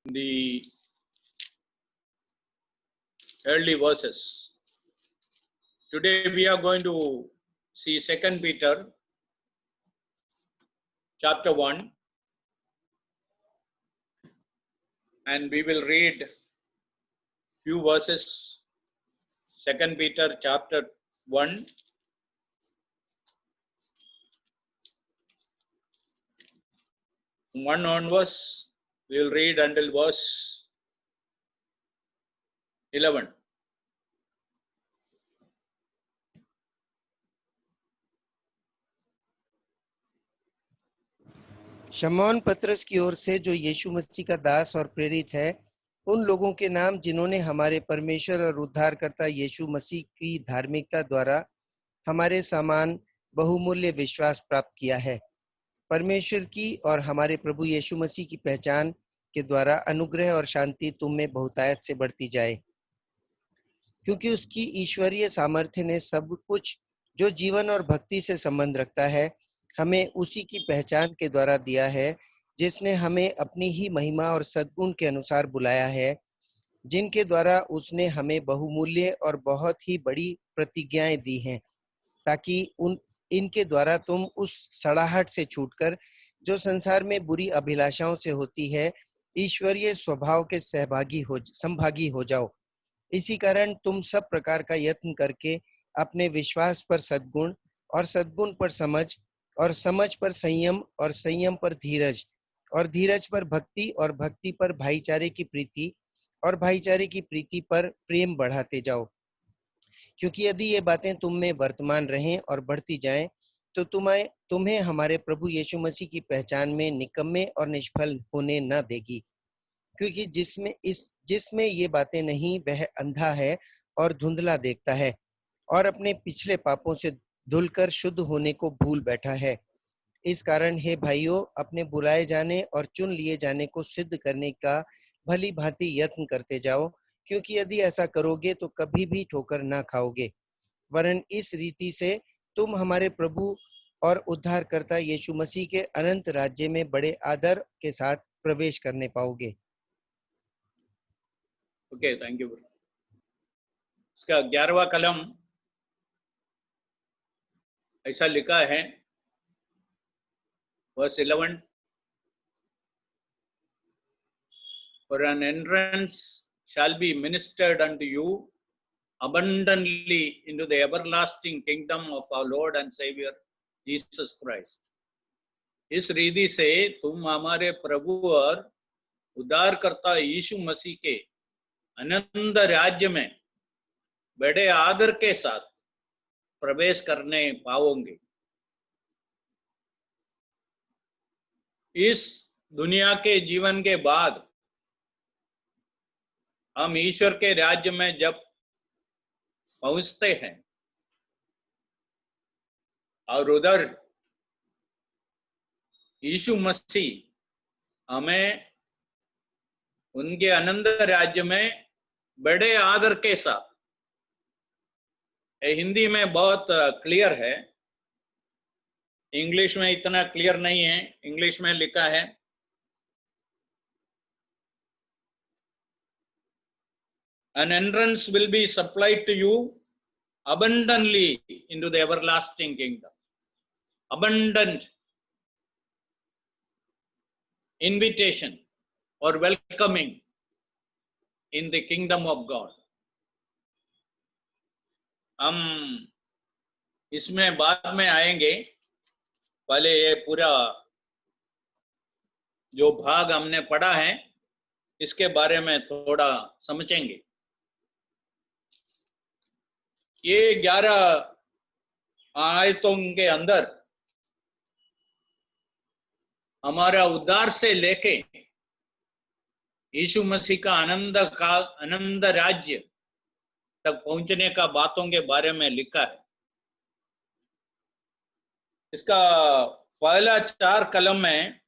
the early verses. Today we are going to see 2 Peter chapter 1, and we will read few verses. 2 Peter chapter 1, onwards. We will read until verse 11. शमौन पतरस की ओर से, जो यीशु मसीह का दास और प्रेरित है, उन लोगों के नाम जिन्होंने हमारे परमेश्वर और उद्धारकर्ता यीशु मसीह की धार्मिकता द्वारा हमारे समान बहुमूल्य विश्वास प्राप्त किया है। परमेश्वर की और हमारे प्रभु यीशु मसीह की पहचान के द्वारा अनुग्रह और शांति तुम में बहुतायत से बढ़ती जाए, क्योंकि उसकी ईश्वरीय सामर्थ्य ने सब कुछ जो जीवन और भक्ति से संबंध रखता है हमें उसी की पहचान के द्वारा दिया है, जिसने हमें अपनी ही महिमा और सद्गुण के अनुसार बुलाया है, जिनके द्वारा उसने हमें बहुमूल्य और बहुत ही बड़ी प्रतिज्ञाएं दी हैं, ताकि इनके द्वारा तुम उस सड़ाहट से छूटकर जो संसार में बुरी अभिलाषाओं से होती है, ईश्वरीय स्वभाव के संभागी हो जाओ। इसी कारण तुम सब प्रकार का यत्न करके अपने विश्वास पर सद्गुण और सद्गुण पर समझ और समझ पर संयम और संयम पर धीरज और धीरज पर भक्ति और भक्ति पर भाईचारे की प्रीति और भाईचारे की प्रीति पर प्रेम बढ़ाते जाओ। क्योंकि यदि ये बातें तुम में वर्तमान रहें और बढ़ती जाएं, तो तुम्हें हमारे प्रभु यीशु मसीह की पहचान में निकम्मे और निष्फल होने न देगी। क्योंकि जिसमें ये बातें नहीं, वह अंधा है और धुंधला देखता है और अपने पिछले पापों से धुलकर शुद्ध होने को भूल बैठा है। इस कारण हे भाइयों, अपने बुलाए जाने और चुन लिए जाने को सिद्ध करने का भली भांति यत्न करते जाओ, क्योंकि यदि ऐसा करोगे तो कभी भी ठोकर ना खाओगे, वरन इस रीति से तुम हमारे प्रभु और उद्धारकर्ता यीशु मसीह के अनंत राज्य में बड़े आदर के साथ प्रवेश करने पाओगे। Okay, thank you. इसका 11वां कलम ऐसा लिखा है, verse 11, for an entrance shall be ministered unto you abundantly into the everlasting kingdom of our Lord and Savior Jesus Christ. इस रीति से तुम हमारे प्रभु और उद्धारकर्ता यीशु मसीह के अनंत राज्य में बड़े आदर के साथ प्रवेश करने पाओगे। इस दुनिया के जीवन के बाद हम ईश्वर के राज्य में जब पहुंचते हैं और उधर यीशु मसीह हमें उनके अनंत राज्य में बड़े आदर के साथ, हिंदी में बहुत क्लियर है, इंग्लिश में इतना क्लियर नहीं है। इंग्लिश में लिखा है, an entrance will be supplied to you abundantly into the everlasting kingdom. Abundant invitation or welcoming in the kingdom of God. हम इसमें बाद में आएंगे, पहले ये पूरा जो भाग हमने पढ़ा है इसके बारे में थोड़ा समझेंगे। ये 11 आयतों के अंदर हमारा उद्धार से लेके यीशु मसीह का आनंद राज्य तक पहुंचने का बातों के बारे में लिखा है। इसका पहला 4 कलम में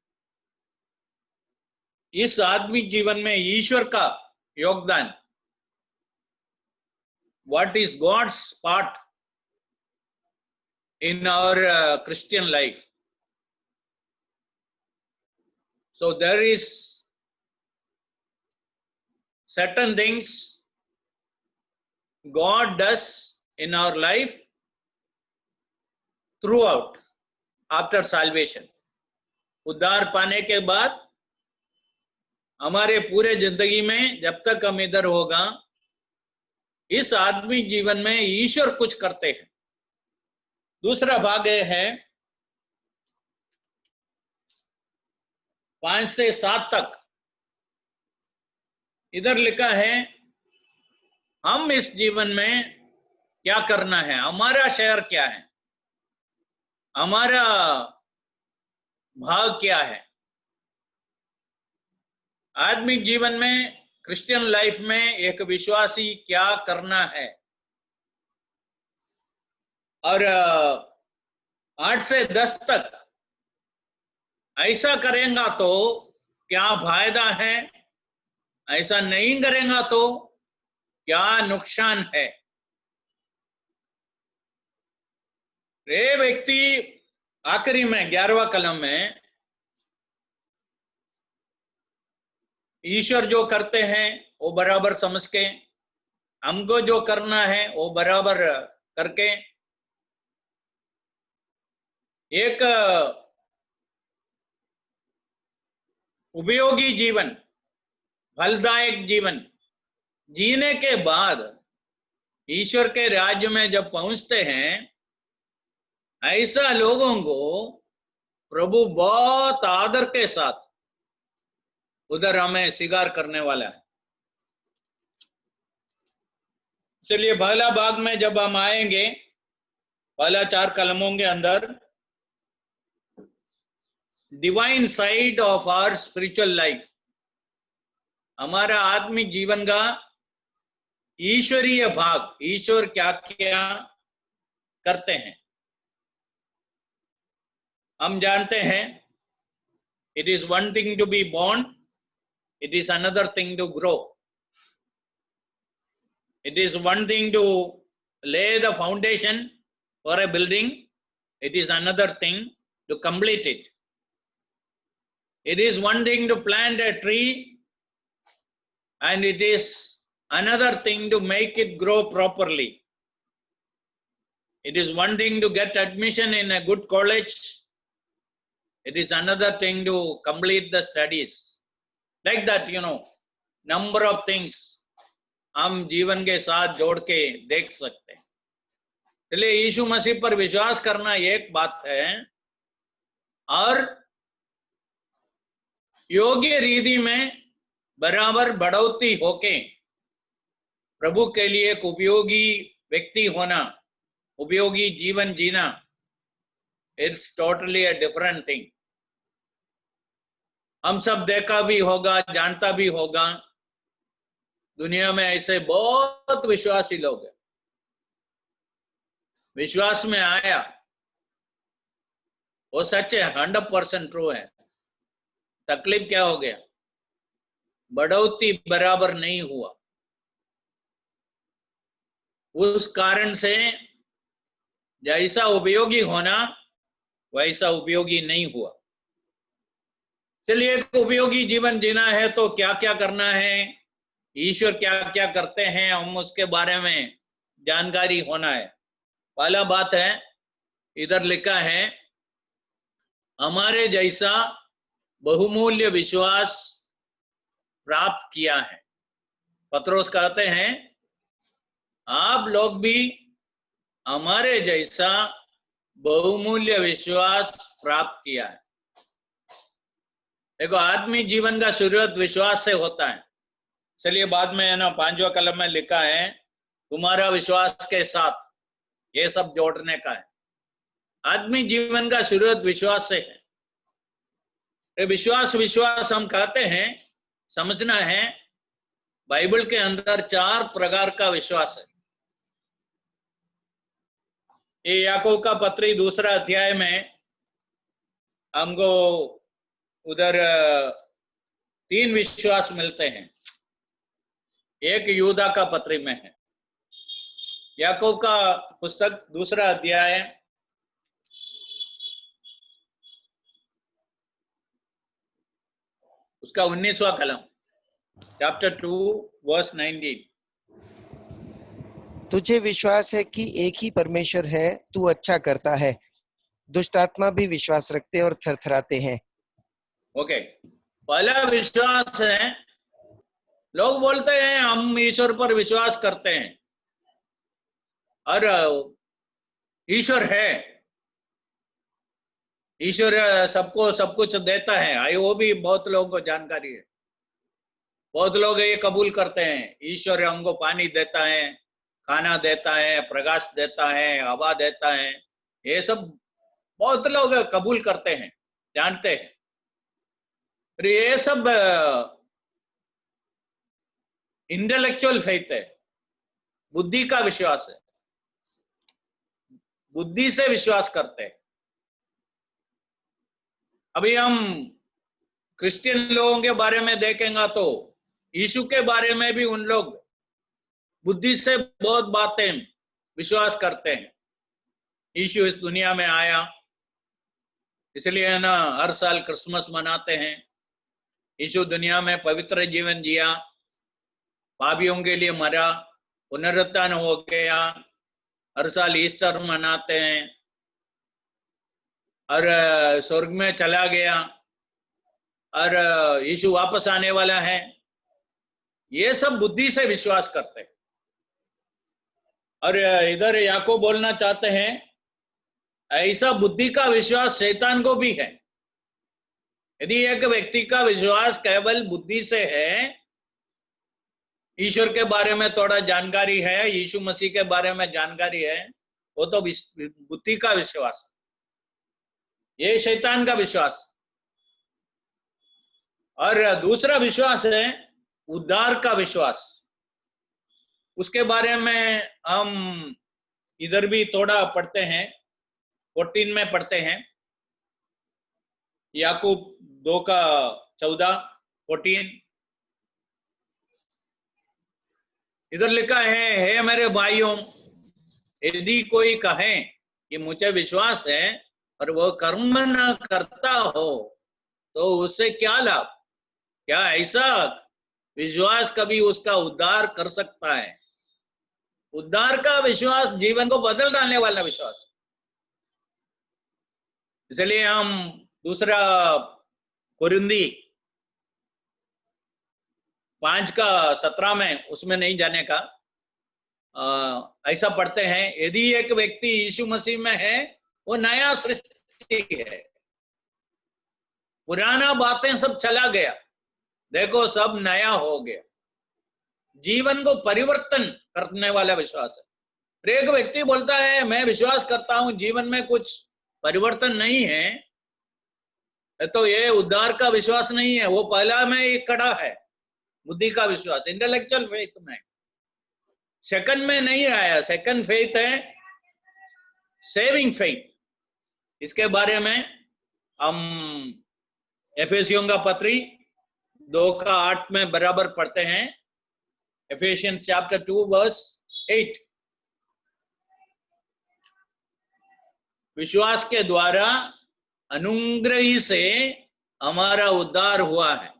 इस आदमी जीवन में ईश्वर का योगदान, what is God's part in our Christian life. So there is certain things God does in our life throughout after salvation. उद्धार पाने के बाद हमारे पूरे जिंदगी में जब तक हम इधर होगा, इस आदमी जीवन में ईश्वर कुछ करते हैं। दूसरा भाग है 5 से 7 तक। इधर लिखा है हम इस जीवन में क्या करना है, हमारा शेयर क्या है, हमारा भाग क्या है। आत्मिक जीवन में, क्रिश्चियन लाइफ में एक विश्वासी क्या करना है। और 8 से 10 तक ऐसा करेगा तो क्या फायदा है, ऐसा नहीं करेगा तो क्या नुकसान है। ये व्यक्ति आखिरी में 11वां कलम में ईश्वर जो करते हैं वो बराबर समझ के, हमको जो करना है वो बराबर करके एक उपयोगी जीवन, फलदायक जीवन जीने के बाद ईश्वर के राज्य में जब पहुंचते हैं, ऐसा लोगों को प्रभु बहुत आदर के साथ उधर हमें स्वीकार करने वाला है। इसलिए पहला भाग में जब हम आएंगे, पहला 4 कलमों के अंदर divine side of our spiritual life, हमारा आत्मिक जीवन का ईश्वरीय भाग, ईश्वर क्या क्या करते हैं। हम जानते हैं it is one thing to be born, it is another thing to grow. It is one thing to lay the foundation for a building, it is another thing to complete it. It is one thing to plant a tree, and it is another thing to make it grow properly. It is one thing to get admission in a good college, it is another thing to complete the studies. Like that, number of things हम जीवन के साथ जोड़ के देख सकते हैं। इसलिए यीशु मसीह पर विश्वास करना एक बात है, और योग्य रीति में बराबर बढ़ोतरी होके प्रभु के लिए एक उपयोगी व्यक्ति होना, उपयोगी जीवन जीना, it's totally a different thing. हम सब देखा भी होगा, जानता भी होगा, दुनिया में ऐसे बहुत विश्वासी लोग हैं। विश्वास में आया, वो सच है, 100% ट्रू है। तकलीफ क्या हो गया, बढ़ोतरी बराबर नहीं हुआ। उस कारण से जैसा उपयोगी होना वैसा उपयोगी नहीं हुआ। चलिए, एक उपयोगी जीवन जीना है तो क्या क्या करना है, ईश्वर क्या क्या करते हैं, हम उसके बारे में जानकारी होना है। पहला बात है, इधर लिखा है हमारे जैसा बहुमूल्य विश्वास प्राप्त किया है। पत्रोस कहते हैं आप लोग भी हमारे जैसा बहुमूल्य विश्वास प्राप्त किया है। देखो, आदमी जीवन का शुरुआत विश्वास से होता है। चलिए, बाद में 5वां कलम में लिखा है तुम्हारा विश्वास के साथ, ये सब जोड़ने का है। आदमी जीवन का शुरुआत विश्वास से है। विश्वास हम कहते हैं, समझना है बाइबल के अंदर 4 प्रकार का विश्वास है। ये याकूब का पत्री 2 अध्याय में हमको उधर 3 विश्वास मिलते हैं। एक यूदा का पत्री में है। याकूब का पुस्तक 2 अध्याय उसका 19वां कलम। chapter 2, verse 19. तुझे विश्वास है कि एक ही परमेश्वर है, तू अच्छा करता है। दुष्ट आत्मा भी विश्वास रखते और थरथराते हैं। ओके, पहला विश्वास है, लोग बोलते हैं हम ईश्वर पर विश्वास करते हैं और ईश्वर है, ईश्वर सबको सब कुछ देता है। आई वो भी बहुत लोगों को जानकारी है। बहुत लोग ये कबूल करते हैं, ईश्वर हमको पानी देता है, खाना देता है, प्रकाश देता है, हवा देता है। ये सब बहुत लोग कबूल करते हैं, जानते हैं। फिर ये सब इंटेलेक्चुअल फेथ है, बुद्धि का विश्वास है, बुद्धि से विश्वास करते हैं। अभी हम क्रिश्चियन लोगों के बारे में देखेंगे तो यीशु के बारे में भी उन लोग बुद्धि से बहुत बातें विश्वास करते हैं। यीशु इस दुनिया में आया, इसलिए ना हर साल क्रिसमस मनाते हैं। यीशु दुनिया में पवित्र जीवन जिया, पापियों के लिए मरा, पुनरुत्थान हो गया, हर साल ईस्टर मनाते हैं, और स्वर्ग में चला गया, और यीशु वापस आने वाला है। ये सब बुद्धि से विश्वास करते हैं। और इधर याकूब बोलना चाहते हैं, ऐसा बुद्धि का विश्वास शैतान को भी है। यदि एक व्यक्ति का विश्वास केवल बुद्धि से है, ईश्वर के बारे में थोड़ा जानकारी है, यीशु मसीह के बारे में जानकारी है, वो तो बुद्धि का विश्वास, ये शैतान का विश्वास। और दूसरा विश्वास है उद्धार का विश्वास। उसके बारे में हम इधर भी थोड़ा पढ़ते हैं, 14 में पढ़ते हैं, याकूब 2:14-14। इधर लिखा है, हे मेरे भाइयों, यदि कोई कहे कि मुझे विश्वास है और वह कर्म न करता हो तो उससे क्या लाभ? क्या ऐसा विश्वास कभी उसका उद्धार कर सकता है? उद्धार का विश्वास जीवन को बदल डालने वाला विश्वास। इसलिए हम दूसरा कुरिन्दी 5:17 में, उसमें नहीं जाने का, ऐसा पढ़ते हैं, यदि एक व्यक्ति यीशु मसीह में है, वो नया सृष्टि है, पुराना बातें सब चला गया, देखो सब नया हो गया। जीवन को परिवर्तन करने वाला विश्वास है। एक व्यक्ति बोलता है मैं विश्वास करता हूं, जीवन में कुछ परिवर्तन नहीं है, तो ये उद्धार का विश्वास नहीं है, वो पहला में ही खड़ा है, बुद्धि का विश्वास, इंटेलेक्चुअल फेथ में। सेकंड में नहीं आया, सेकंड फेथ है सेविंग फेथ। इसके बारे में हम एफेसियों का पत्री 2:8 में बराबर पढ़ते हैं। एफेसियंस चैप्टर 2 वर्स 8। विश्वास के द्वारा अनुग्रह से हमारा उद्धार हुआ है।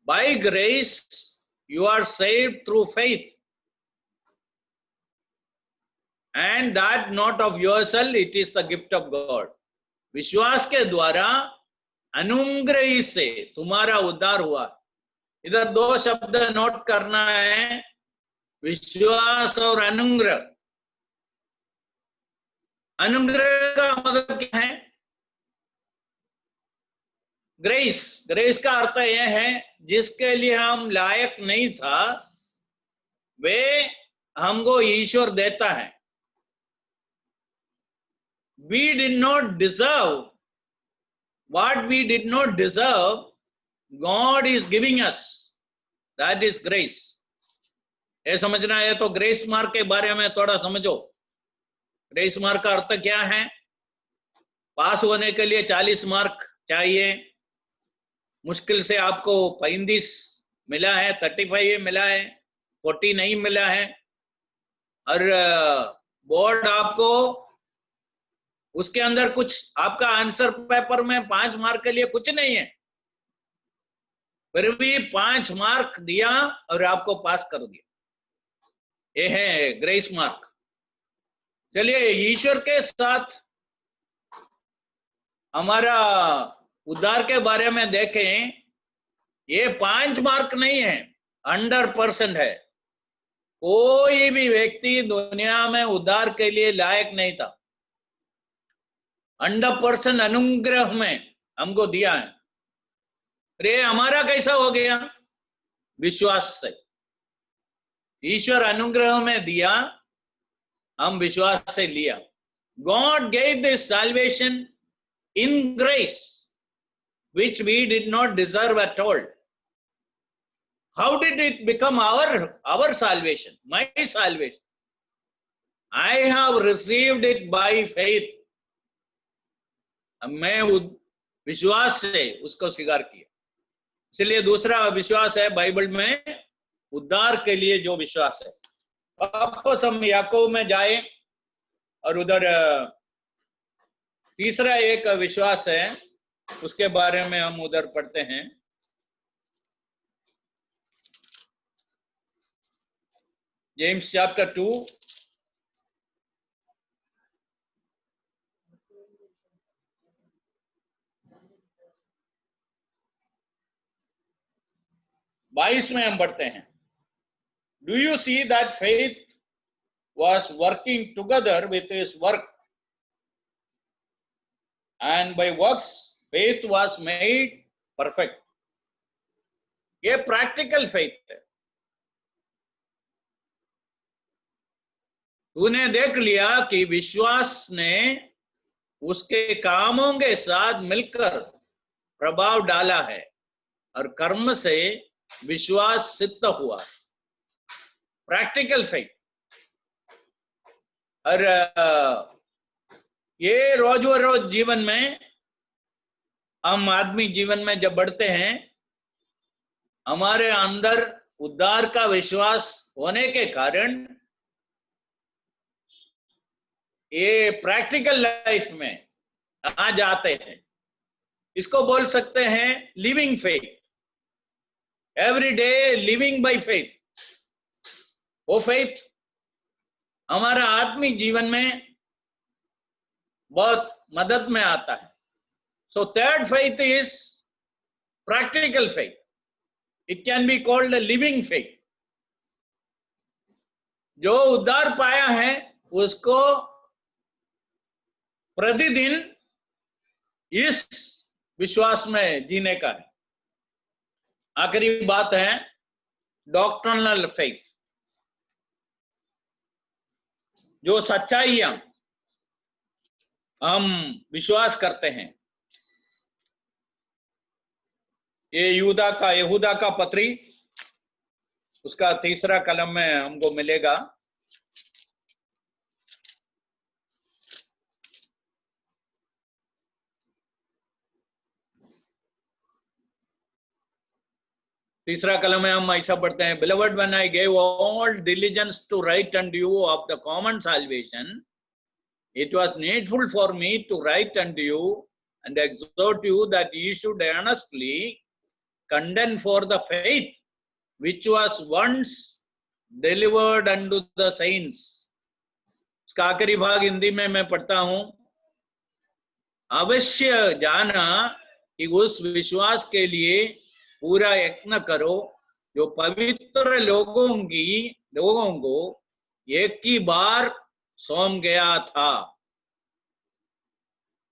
By grace you are saved through faith, and that not of yourself, it is the gift of God. विश्वास के द्वारा अनुग्रह से तुम्हारा उद्धार हुआ। इधर दो शब्द नोट करना है, विश्वास और अनुग्रह। अनुग्रह का मतलब क्या है? ग्रेस। ग्रेस का अर्थ यह है जिसके लिए हम लायक नहीं था, वे हमको ईश्वर देता है। We did not deserve what we did not deserve, God is giving us. That is grace. ये समझना है तो ग्रेस मार्क के बारे में थोड़ा समझो। ग्रेस मार्क का अर्थ क्या है? पास होने के लिए 40 मार्क चाहिए, मुश्किल से आपको 35 मिला है, 35 मिला है, 40 नहीं मिला है, और बोर्ड आपको उसके अंदर कुछ आपका आंसर पेपर में 5 मार्क के लिए कुछ नहीं है, फिर भी 5 मार्क दिया और आपको पास कर दिया, ये है ग्रेस मार्क। चलिए ईश्वर के साथ हमारा उद्धार के बारे में देखें, ये 5 मार्क नहीं है, 100% है। कोई भी व्यक्ति दुनिया में उद्धार के लिए लायक नहीं था, 100% अनुग्रह में हमको दिया है। अरे हमारा कैसा हो गया? विश्वास से। ईश्वर अनुग्रह में दिया, हम विश्वास से लिया। God gave this salvation in grace, which we did not deserve at all. How did it become our salvation, my salvation? I have received it by faith. मैं विश्वास से उसको स्वीकार किया। इसलिए दूसरा विश्वास है बाइबल में उद्धार के लिए जो विश्वास है। वापस हम याकूब में जाए और उधर तीसरा एक विश्वास है, उसके बारे में हम उधर पढ़ते हैं। जेम्स चैप्टर 2 22 में हम पढ़ते हैं। Do you see that faith was working together with his work, and by works faith was made perfect? ये प्रैक्टिकल फेथ है। तूने देख लिया कि विश्वास ने उसके कामों के साथ मिलकर प्रभाव डाला है और कर्म से विश्वास सिद्ध हुआ। Practical faith. और ये रोज जीवन में, हम आदमी जीवन में जब बढ़ते हैं, हमारे अंदर उद्धार का विश्वास होने के कारण ये प्रैक्टिकल लाइफ में आ जाते हैं। इसको बोल सकते हैं living faith, every day living by faith. वो फेथ हमारा आत्मिक जीवन में बहुत मदद में आता है। So third faith is practical faith. It can be called a living faith. जो उद्धार पाया है उसको प्रतिदिन इस विश्वास में जीने का है। आखिरी बात है डॉक्ट्रिनल फेथ। जो सच्चाइयां हम विश्वास करते हैं। ये यहूदा का पत्री, उसका तीसरा कलम में हमको मिलेगा। तीसरा कलम में हम ऐसा पढ़ते हैं, Beloved, when I gave all diligence to write unto you of the common salvation, it was needful for me to write unto you and exhort you that ye should earnestly contend for the faith which was once delivered unto the saints. उसका आखिरी भाग हिंदी में मैं पढ़ता हूं। अवश्य जाना कि उस विश्वास के लिए पूरा यत्न करो जो पवित्र लोगों को एक ही बार सौंप गया था।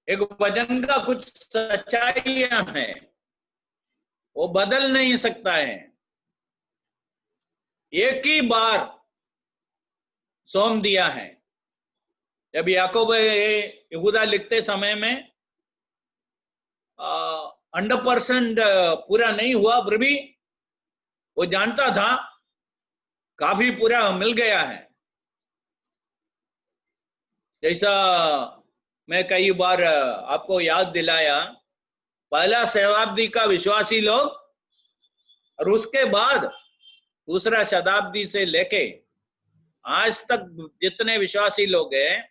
एक वचन का कुछ सच्चाइयां हैं, वो बदल नहीं सकता है। एक ही बार सौंप दिया है। जब याकूब यहूदा लिखते समय में 100% पूरा नहीं हुआ, फिर भी वो जानता था काफी पूरा मिल गया है। जैसा मैं कई बार आपको याद दिलाया, पहला शताब्दी का विश्वासी लोग और उसके बाद दूसरा शताब्दी से लेके आज तक जितने विश्वासी लोग हैं,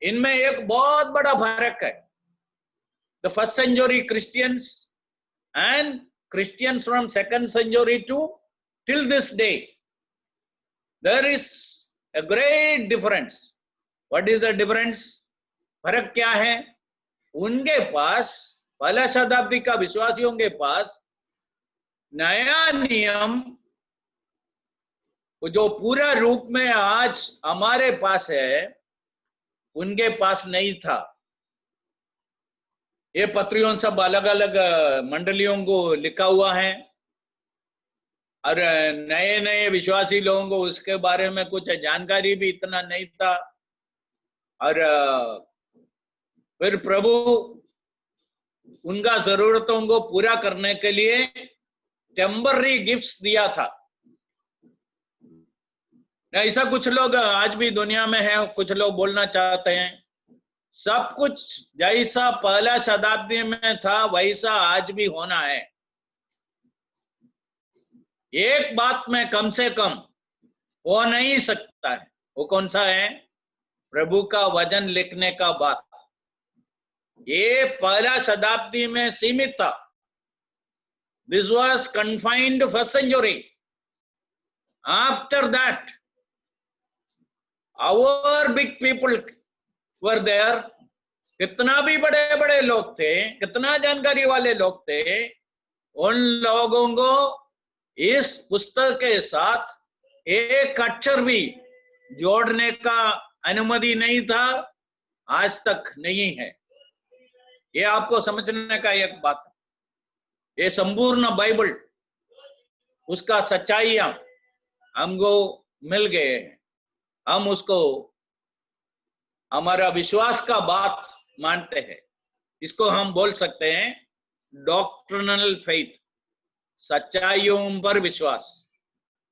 इनमें एक बहुत बड़ा फर्क है. The first century Christians and Christians from second century to till this day, there is a great difference. What is the difference? फर्क क्या है? उनके पास, पहला शताब्दी का विश्वासियों के पास नया नियम जो पूरा रूप में आज हमारे पास है, उनके पास नहीं था. ये पत्रियों सब अलग अलग मंडलियों को लिखा हुआ है और नए नए विश्वासी लोगों को उसके बारे में कुछ जानकारी भी इतना नहीं था. और फिर प्रभु उनका जरूरतों को पूरा करने के लिए टेम्पररी गिफ्ट्स दिया था. ऐसा कुछ लोग आज भी दुनिया में है, कुछ लोग बोलना चाहते हैं सब कुछ जैसा पहला शताब्दी में था वैसा आज भी होना है. एक बात में कम से कम हो नहीं सकता है. वो कौन सा है? प्रभु का वचन लिखने का बात. ये पहला शताब्दी में सीमित था. This was confined first century. After that our big people were there. कितना भी बड़े बड़े लोग थे, कितना जानकारी वाले लोग थे, उन लोगों को इस पुस्तक के साथ एक अक्षर भी जोड़ने का अनुमति नहीं था, आज तक नहीं है. ये आपको समझने का एक बात है. ये संपूर्ण बाइबल, उसका सच्चाइयां हमको मिल गए हैं. हम उसको हमारा विश्वास का बात मानते हैं. इसको हम बोल सकते हैं डॉक्ट्रिनल फेथ, सच्चाइयों पर विश्वास.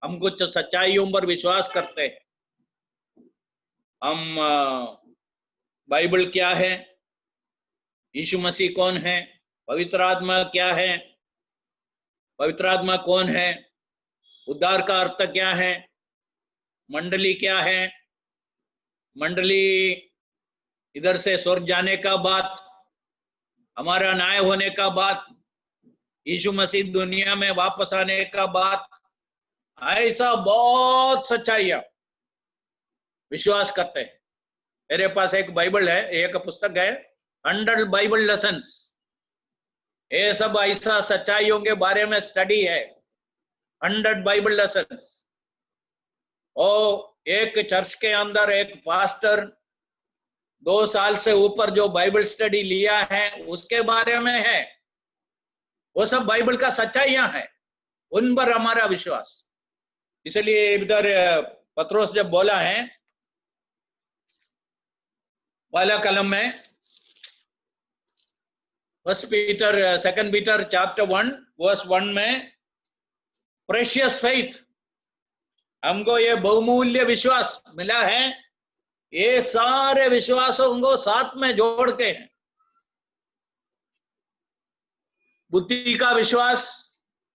हम कुछ सच्चाइयों पर विश्वास करते हैं. हम बाइबल क्या है, यीशु मसीह कौन है, पवित्र आत्मा क्या है, पवित्र आत्मा कौन है, उद्धार का अर्थ क्या है, मंडली क्या है, मंडली इधर से स्वर्ग जाने का बात, हमारा न्याय होने का बात, यीशु मसीह दुनिया में वापस आने का बात, ऐसा बहुत सच्चाइयां विश्वास करते हैं. मेरे पास एक बाइबल है, एक पुस्तक है 100 बाइबल लेसन्स. ये सब ऐसा सच्चाइयों के बारे में स्टडी है. 100 बाइबल लेसन्स. और एक चर्च के अंदर एक पास्टर 2 साल से ऊपर जो बाइबल स्टडी लिया है उसके बारे में है. वो सब बाइबल का सच्चाइयां है, उन पर हमारा विश्वास. इसलिए इधर पत्रोस जब बोला है पहला कलम में, सेकंड पीटर चैप्टर 1 वर्स 1 में, प्रेशियस फेथ, हमको ये बहुमूल्य विश्वास मिला है. ये सारे विश्वासों को साथ में जोड़ के हैं. बुद्धि का विश्वास,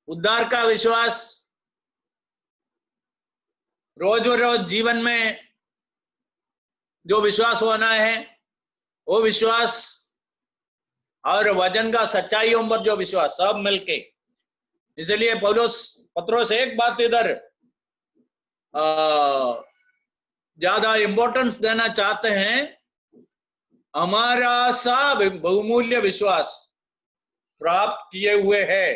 उद्धार का विश्वास, रोज रोज जीवन में जो विश्वास होना है वो विश्वास, और वचन का सच्चाइयों पर जो विश्वास, सब मिलके. इसलिए पत्रोस एक बात इधर ज्यादा इंपॉर्टेंस देना चाहते हैं. हमारा सा बहुमूल्य विश्वास प्राप्त किए हुए है.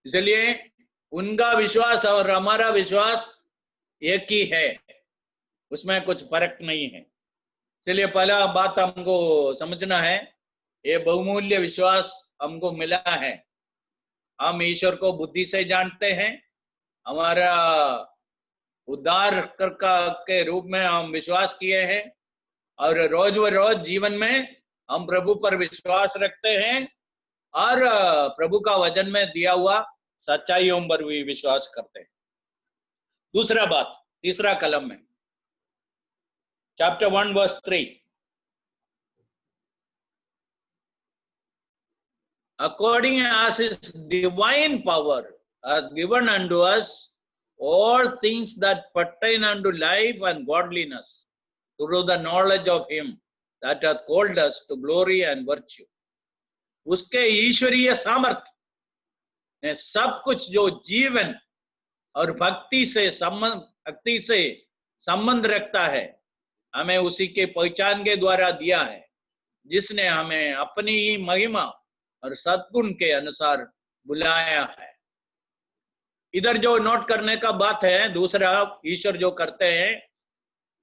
इसलिए उनका विश्वास और हमारा विश्वास एक ही है, उसमें कुछ फर्क नहीं है. इसलिए पहला बात हमको समझना है, ये बहुमूल्य विश्वास हमको मिला है. हम ईश्वर को बुद्धि से जानते हैं, हमारा उद्धार के रूप में हम विश्वास किए हैं, और रोज व रोज जीवन में हम प्रभु पर विश्वास रखते हैं और प्रभु का वचन में दिया हुआ सच्चाइयों पर भी विश्वास करते हैं. दूसरा बात, तीसरा कलम में chapter 1 verse 3, according as his divine power has given unto us all things that pertain unto life and godliness, through the knowledge of him that hath called us to glory and virtue. उसके ईश्वरीय सामर्थ्य ने सब कुछ जो जीवन और भक्ति से संबंध रखता है, हमें उसी के पहचान के द्वारा दिया है, जिसने हमें अपनी ही महिमा और सद्गुण के अनुसार बुलाया है। इधर जो नोट करने का बात है, दूसरा ईश्वर जो करते हैं,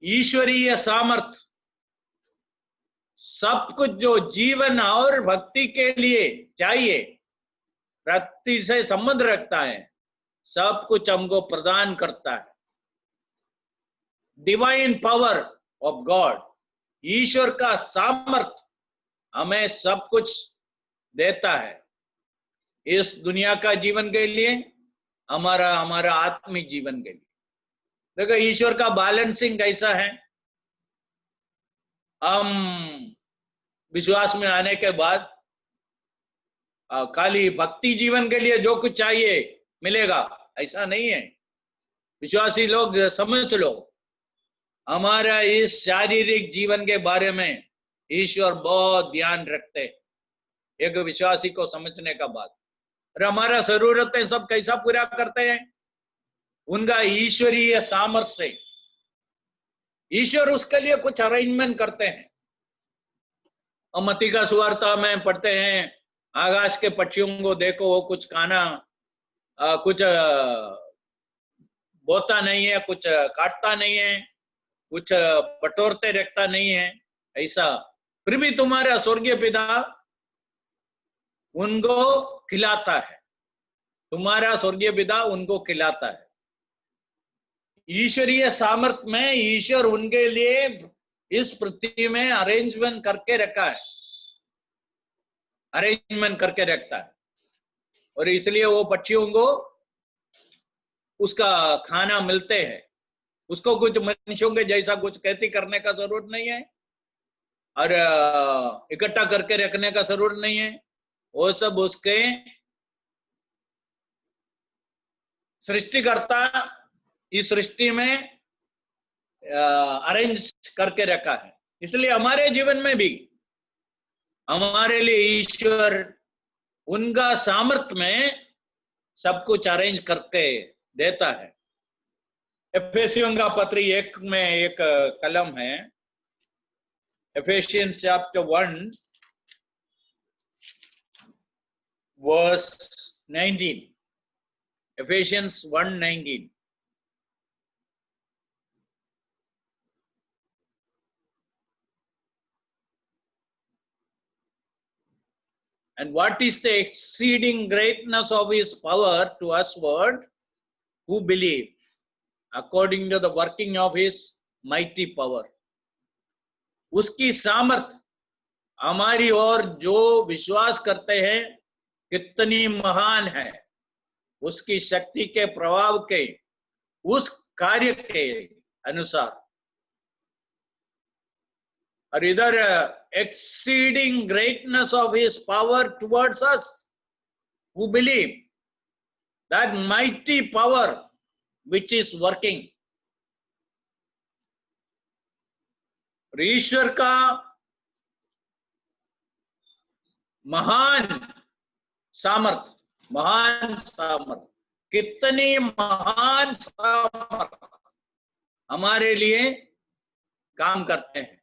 ईश्वरीय सामर्थ्य सब कुछ जो जीवन और भक्ति के लिए चाहिए, भक्ति से संबंध रखता है, सब कुछ हमको प्रदान करता है। डिवाइन पावर ऑफ गॉड, ईश्वर का सामर्थ्य हमें सब कुछ देता है, इस दुनिया का जीवन के लिए, हमारा आत्मिक जीवन के लिए। देखो ईश्वर का बैलेंसिंग कैसा है। हम विश्वास में आने के बाद खाली भक्ति जीवन के लिए जो कुछ चाहिए मिलेगा, ऐसा नहीं है। विश्वासी लोग समझ लो, हमारा इस शारीरिक जीवन के बारे में ईश्वर बहुत ध्यान रखते हैं, एक विश्वासी को समझने का बात। और हमारा जरूरतें सब कैसा पूरा करते हैं, उनका ईश्वरीय सामर्थ्य से। ईश्वर उसके लिए कुछ अरेंजमेंट करते हैं। और मत्ती का सुवार्ता में पढ़ते हैं, आकाश के पक्षियों को देखो, वो कुछ खाना कुछ बोता नहीं है, कुछ काटता नहीं है, कुछ बटोरते रखता नहीं है, ऐसा फिर भी तुम्हारा स्वर्गीय पिता उनको खिलाता है। तुम्हारा स्वर्गीय पिता उनको खिलाता है। ईश्वरीय सामर्थ्य में ईश्वर उनके लिए इस पृथ्वी में अरेंजमेंट करके रखा है, अरेंजमेंट करके रखता है। और इसलिए वो पक्षियों को उसका खाना मिलते हैं। उसको कुछ मनुष्यों के जैसा कुछ खेती करने का जरूरत नहीं है और इकट्ठा करके रखने का जरूरत नहीं है। वो सब उसके सृष्टिकर्ता इस सृष्टि में अरेंज करके रखा है। इसलिए हमारे जीवन में भी हमारे लिए ईश्वर उनका सामर्थ्य में सब कुछ अरेंज करके देता है। एफेसियों का पत्र 1 में एक कलम है, एफेसियंस chapter 1 verse 19, Ephesians 1:19. And what is the exceeding greatness of his power to usward who believe, according to the working of his mighty power. उसकी सामर्थ हमारी ओर जो विश्वास करते हैं कितनी महान है, उसकी शक्ति के प्रभाव के उस कार्य के अनुसार। और इधर exceeding greatness of his power towards us who believe, that mighty power which is working. ईश्वर का महान सामर्थ, कितनी महान सामर्थ हमारे लिए काम करते हैं।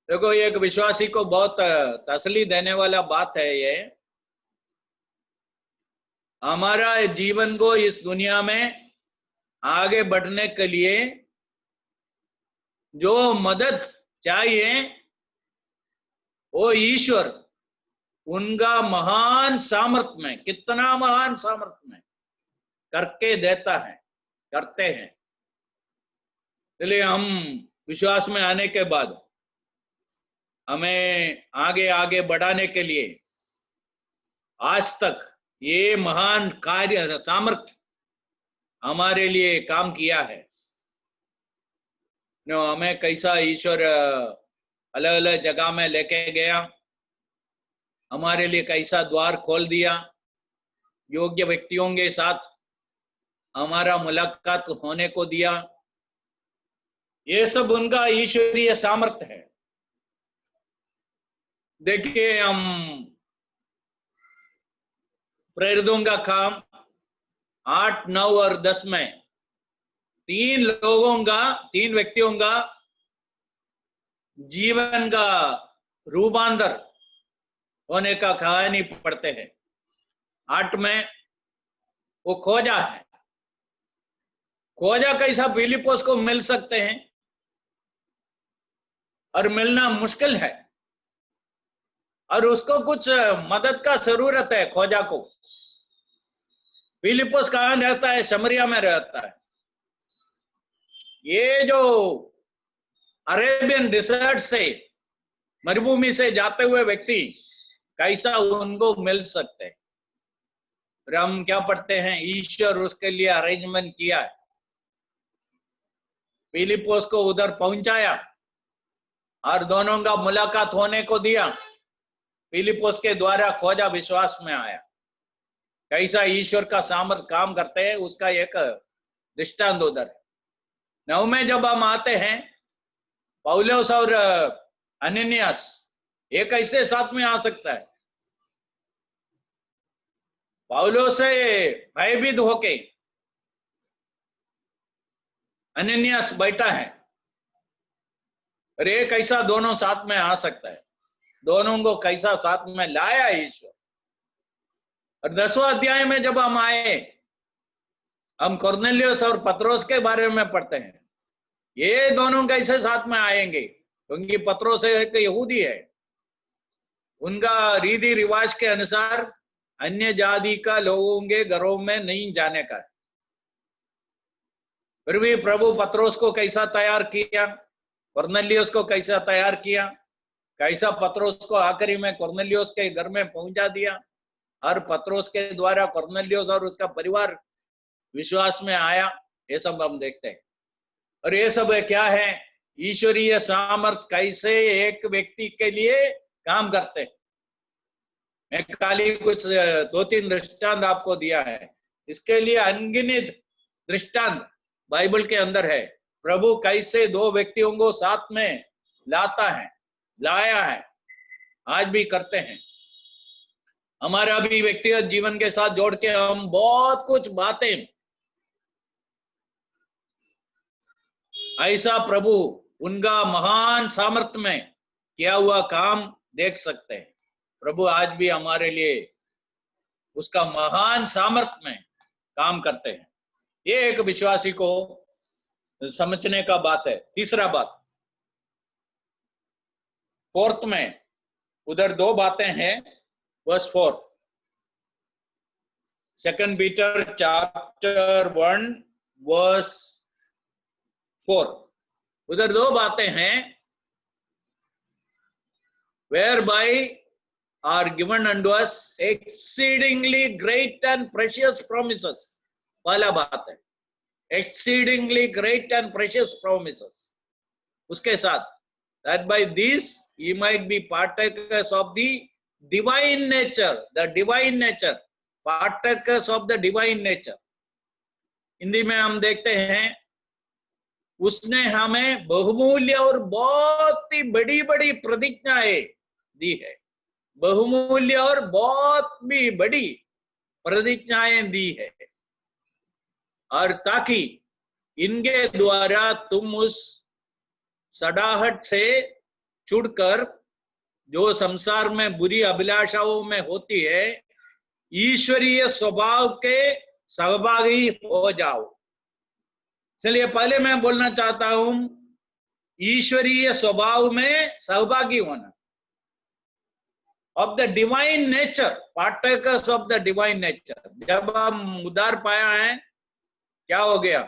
देखो एक विश्वासी को बहुत तसल्ली देने वाला बात है ये, हमारा जीवन को इस दुनिया में आगे बढ़ने के लिए जो मदद चाहिए वो ईश्वर उनका महान सामर्थ्य में, कितना महान सामर्थ्य में करके देता है, करते हैं। इसलिए हम विश्वास में आने के बाद हमें आगे आगे बढ़ाने के लिए आज तक ये महान कार्य सामर्थ्य हमारे लिए काम किया है। हमें कैसा ईश्वर अलग अलग जगह में लेके गया, हमारे लिए कैसा द्वार खोल दिया, योग्य व्यक्तियों के साथ हमारा मुलाकात होने को दिया, ये सब उनका ईश्वरीय सामर्थ्य है। देखिए, हम प्रेरितों का काम 8, 9 और 10 में 3 व्यक्तियों का जीवन का रूपांतर होने का कहानी पढ़ते हैं। 8 में वो खोजा है। खोजा कैसा फिलिपोस को मिल सकते हैं, और मिलना मुश्किल है, और उसको कुछ मदद का जरूरत है। खोजा को फिलिपोस कहां रहता है? समरिया में रहता है। ये जो अरेबियन डिजर्ट से, मरुभूमि से जाते हुए व्यक्ति कैसा उनको मिल सकते हैं? फिर हम क्या पढ़ते हैं? ईश्वर उसके लिए अरेंजमेंट किया है, फिलिपोस को उधर पहुंचाया और दोनों का मुलाकात होने को दिया। फिलिपोस के द्वारा खोजा विश्वास में आया। कैसा ईश्वर का सामर्थ काम करते हैं उसका एक दृष्टांत उधर है। 9 में जब हम आते हैं, पौलुस और अननियास एक ऐसे साथ में आ सकता है। पौलुस से भयभीत होके अननियास बैठा है, और एक ऐसा दोनों साथ में आ सकता है। दोनों को कैसा साथ में लाया ईश्वर। और 10वां अध्याय में जब हम आए, हम कुरनेलियुस और पत्रोस के बारे में पढ़ते हैं। ये दोनों कैसे साथ में आएंगे? क्योंकि पत्रोस एक यहूदी है, उनका रीति रिवाज के अनुसार अन्य जाति का लोगों के घरों में नहीं जाने का है। फिर भी प्रभु पत्रोस को कैसा तैयार किया, कुरनेलियुस को कैसा तैयार किया, कैसा पत्रोस को आखिरी में कुरनेलियुस के घर में पहुंचा दिया, और पत्रोस के द्वारा कुरनेलियुस और उसका परिवार विश्वास में आया। ये सब हम देखते हैं। और ये सब क्या है? ईश्वरीय सामर्थ कैसे एक व्यक्ति के लिए काम करते हैं। मैं खाली कुछ 2-3 दृष्टांत आपको दिया है। इसके लिए अनगिनत दृष्टांत बाइबल के अंदर है। प्रभु कैसे 2 व्यक्तियों को साथ में लाता है, लाया है, आज भी करते हैं। हमारा भी व्यक्तिगत जीवन के साथ जोड़ के हम बहुत कुछ बातें ऐसा प्रभु उनका महान सामर्थ्य में किया हुआ काम देख सकते हैं। प्रभु आज भी हमारे लिए उसका महान सामर्थ्य में काम करते हैं। ये एक विश्वासी को समझने का बात है। तीसरा बात, 4th में उधर 2 बातें हैं। वर्स 4, 2 पीटर चैप्टर 1 वर्स 4, उधर 2 बातें हैं। whereby are given unto us exceedingly great and precious promises. पहला बात है exceedingly great and precious promises। उसके साथ that by this ye might be partakers of the divine nature, the divine nature, partakers of the divine nature। Hindi में हम देखते हैं, उसने हमें बहुमूल्य और बहुत ही बड़ी बड़ी प्रतिज्ञाएं दी है। बहुमूल्य और बहुत भी बड़ी प्रतिज्ञाएं दी है, और ताकि इनके द्वारा तुम उस सड़ाहट से छुड़कर जो संसार में बुरी अभिलाषाओं में होती है, ईश्वरीय स्वभाव के सहभागी हो जाओ। चलिए, पहले मैं बोलना चाहता हूं ईश्वरीय स्वभाव में सहभागी होना। Of the divine nature, partakers of the divine nature. जब हम उद्धार पाया है, क्या हो गया?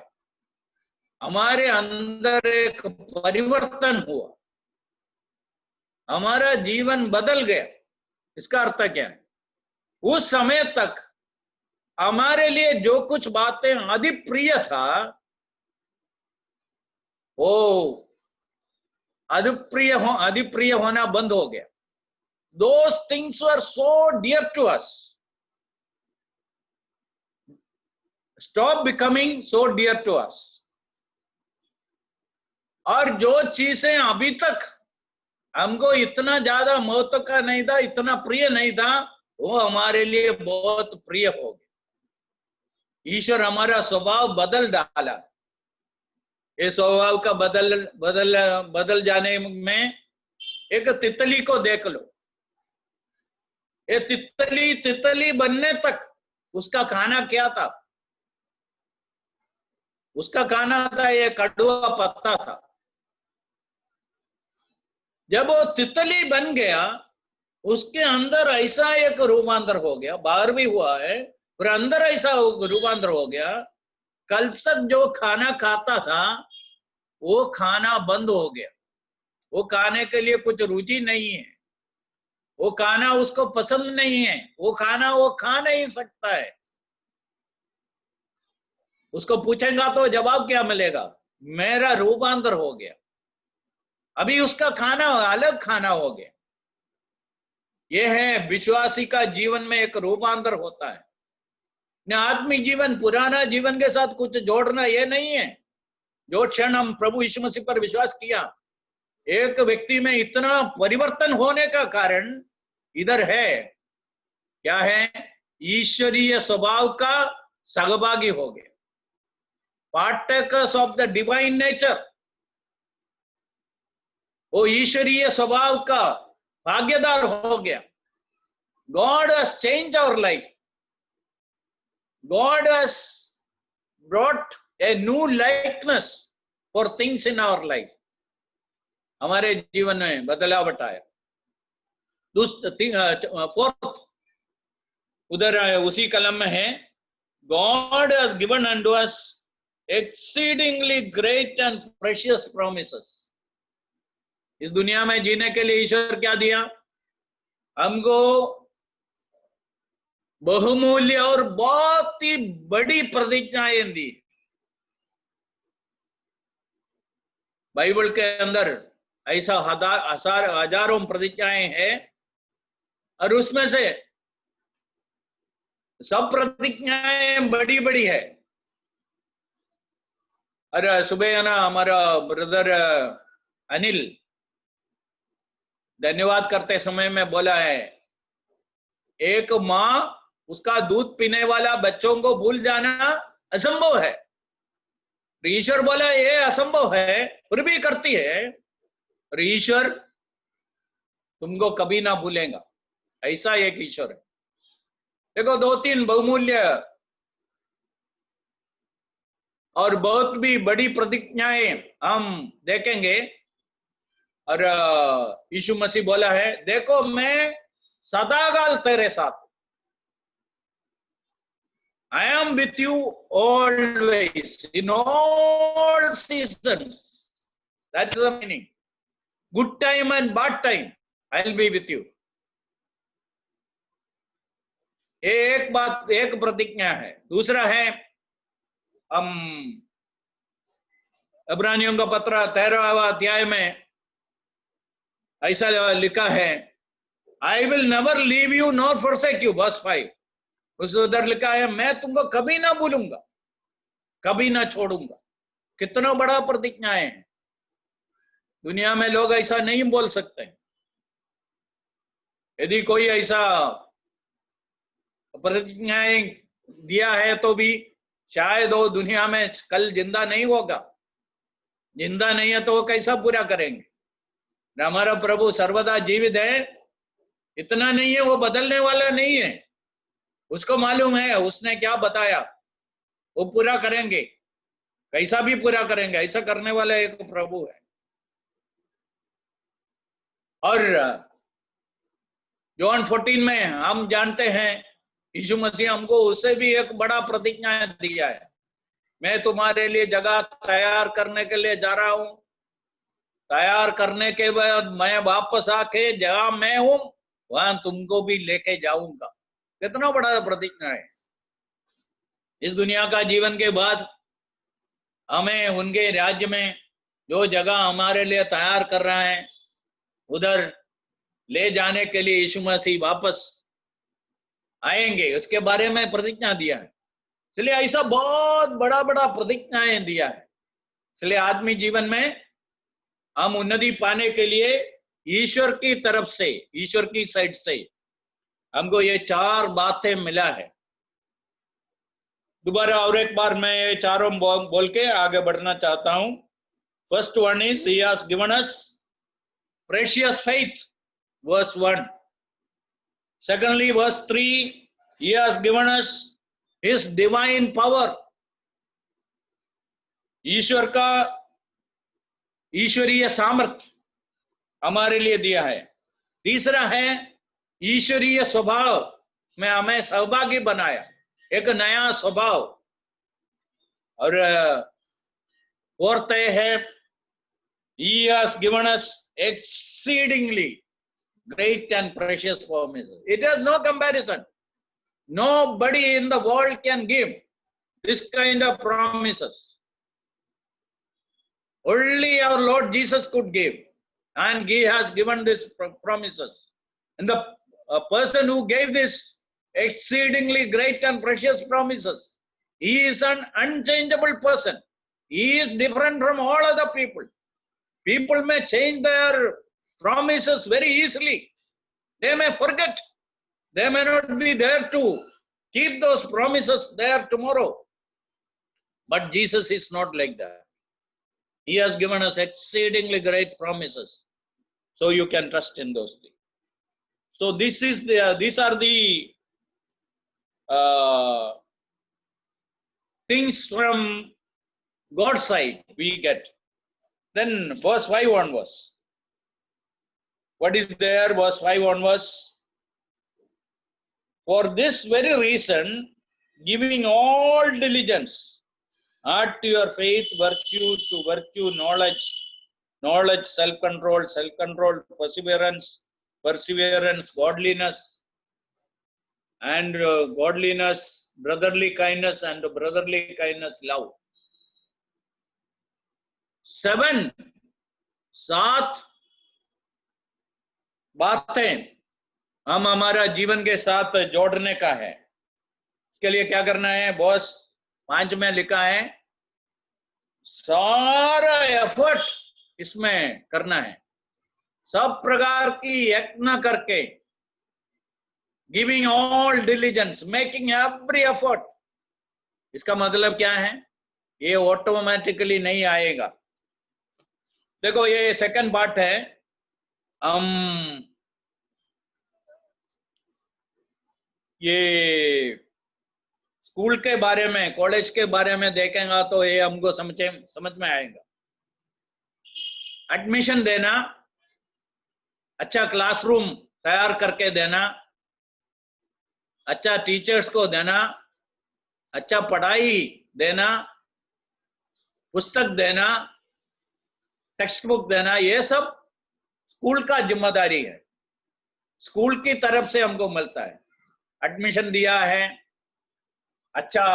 हमारे अंदर एक परिवर्तन हुआ, हमारा जीवन बदल गया। इसका अर्थ क्या है? उस समय तक हमारे लिए जो कुछ बातें अति प्रिय था, वो अधिप्रिय होना बंद हो गया। Those things were so dear to us, stop becoming so dear to us। और जो चीजें अभी तक हमको इतना ज्यादा महत्व का नहीं था, इतना प्रिय नहीं था, वो हमारे लिए बहुत प्रिय हो गया। ईश्वर हमारा स्वभाव बदल डाला। ये स्वभाव का बदल जाने में एक तितली को देख लो। ये तितली बनने तक उसका खाना क्या था? उसका खाना था ये कड़वा पत्ता था। जब वो तितली बन गया, उसके अंदर ऐसा एक रूपांतर हो गया, बाहर भी हुआ है और अंदर ऐसा रूपांतर हो गया। कल तक जो खाना खाता था वो खाना बंद हो गया। वो खाने के लिए कुछ रुचि नहीं है, वो खाना उसको पसंद नहीं है, वो खाना वो खा नहीं सकता है। उसको पूछेगा तो जवाब क्या मिलेगा? मेरा रूपांतर हो गया। अभी उसका खाना अलग खाना हो गया। यह है विश्वासी का जीवन में एक रूपांतर होता है। आत्मिक जीवन पुराना जीवन के साथ कुछ जोड़ना ये नहीं है। जो क्षण हम प्रभु यीशु मसीह पर विश्वास किया, एक व्यक्ति में इतना परिवर्तन होने का कारण इधर है। क्या है? ईश्वरीय स्वभाव का सहभागी हो गया, partakers of the divine nature. वो ईश्वरीय स्वभाव का भागीदार हो गया। God has changed our life. God has brought a new likeness for things in our life. हमारे जीवन में बदलाव आया। फोर्थ, उधर उसी कलम में है, God has given unto us exceedingly great and precious promises. इस दुनिया में जीने के लिए ईश्वर क्या दिया हमको? बहुमूल्य और बहुत ही बड़ी प्रतिज्ञाएं दी। बाइबल के अंदर ऐसा हजारों प्रतिज्ञाएं हैं और उसमें से सब प्रतिज्ञाएं बड़ी बड़ी है। अरे सुबह है ना, हमारा ब्रदर अनिल धन्यवाद करते समय में बोला है, एक माँ उसका दूध पीने वाला बच्चों को भूल जाना असंभव है। ईश्वर बोला ये असंभव है, फिर भी करती है। और ईश्वर तुमको कभी ना भूलेगा, ऐसा एक ईश्वर है। देखो, 2-3 बहुमूल्य और बहुत भी बड़ी प्रतिज्ञाएं हम देखेंगे। और यीशु मसीह बोला है, देखो मैं सदाकाल तेरे साथ, I am with you always in all seasons. That's the meaning. Good time and bad time, I'll be with you. एक बात, एक प्रतिज्ञा है। दूसरा है, हम इब्रानियों का पत्र 13वां अध्याय में ऐसा लिखा है, I will never leave you nor forsake you, verse 5। उस उधर लिखा है, मैं तुमको कभी ना भूलूंगा, कभी ना छोड़ूंगा। कितना बड़ा प्रतिज्ञा है। दुनिया में लोग ऐसा नहीं बोल सकते। यदि कोई ऐसा प्रतिज्ञाएं दिया है तो भी शायद वो दुनिया में कल जिंदा नहीं होगा। जिंदा नहीं है तो वो कैसा पूरा करेंगे? हमारा प्रभु सर्वदा जीवित है। इतना नहीं है, वो बदलने वाला नहीं है। उसको मालूम है उसने क्या बताया, वो पूरा करेंगे, कैसा भी पूरा करेंगे। ऐसा करने वाला एक प्रभु है। और जॉन 14 में हम जानते हैं, यीशु मसीह हमको उससे भी एक बड़ा प्रतिज्ञा दिया है, मैं तुम्हारे लिए जगह तैयार करने के लिए जा रहा हूं। तैयार करने के बाद मैं वापस आके जहां मैं हूं वहां तुमको भी लेके जाऊंगा। कितना बड़ा प्रतिज्ञा है। इस दुनिया का जीवन के बाद हमें उनके राज्य में जो जगह हमारे लिए तैयार कर रहा है उधर ले जाने के लिए यीशु मसीह वापस आएंगे, उसके बारे में प्रतिज्ञा दिया है। इसलिए ऐसा बहुत बड़ा बड़ा प्रतिज्ञाएं दिया है। इसलिए आदमी जीवन में हम उन्नति पाने के लिए ईश्वर की तरफ से, ईश्वर की साइड से हमको ये 4 बातें मिला है। दोबारा और एक बार मैं ये चारों बोल के आगे बढ़ना चाहता हूं। First one is he has given us precious faith, verse 1. Secondly, verse 3, he has given us his divine power. ईश्वर का ईश्वरीय सामर्थ हमारे लिए दिया है। तीसरा है ईश्वरीय स्वभाव में हमें सहभागी बनाया, एक नया स्वभाव। और फोर्थ है he has given us exceedingly great and precious promises. It has no comparison. Nobody in the world can give this kind of promises. Only our Lord Jesus could give, and he has given these promises. And the person who gave this exceedingly great and precious promises, he is an unchangeable person. He is different from all other people. People may change their promises very easily. They may forget. They may not be there to keep those promises there tomorrow. But Jesus is not like that. He has given us exceedingly great promises, so you can trust in those things. So these are the things from God's side we get. Then verse 5 onwards. What is there? Verse 5 onwards. For this very reason, giving all diligence, add to your faith virtue, to virtue knowledge, knowledge self-control, self-control perseverance, perseverance godliness, and godliness brotherly kindness, and brotherly kindness love. 7 बातें हम हमारा जीवन के साथ जोड़ने का है। इसके लिए क्या करना है? बॉस 5 में लिखा है, सारा एफर्ट इसमें करना है, सब प्रकार की यत्न करके, giving all diligence, making every effort. इसका मतलब क्या है? ये ऑटोमेटिकली नहीं आएगा। देखो, ये सेकंड पार्ट है। हम ये स्कूल के बारे में, कॉलेज के बारे में देखेंगे तो ये हमको समझ में आएगा। एडमिशन देना, अच्छा क्लासरूम तैयार करके देना, अच्छा टीचर्स को देना, अच्छा पढ़ाई देना, पुस्तक देना, टेक्स्ट बुक देना, ये सब स्कूल का जिम्मेदारी है। स्कूल की तरफ से हमको मिलता है। एडमिशन दिया है, अच्छा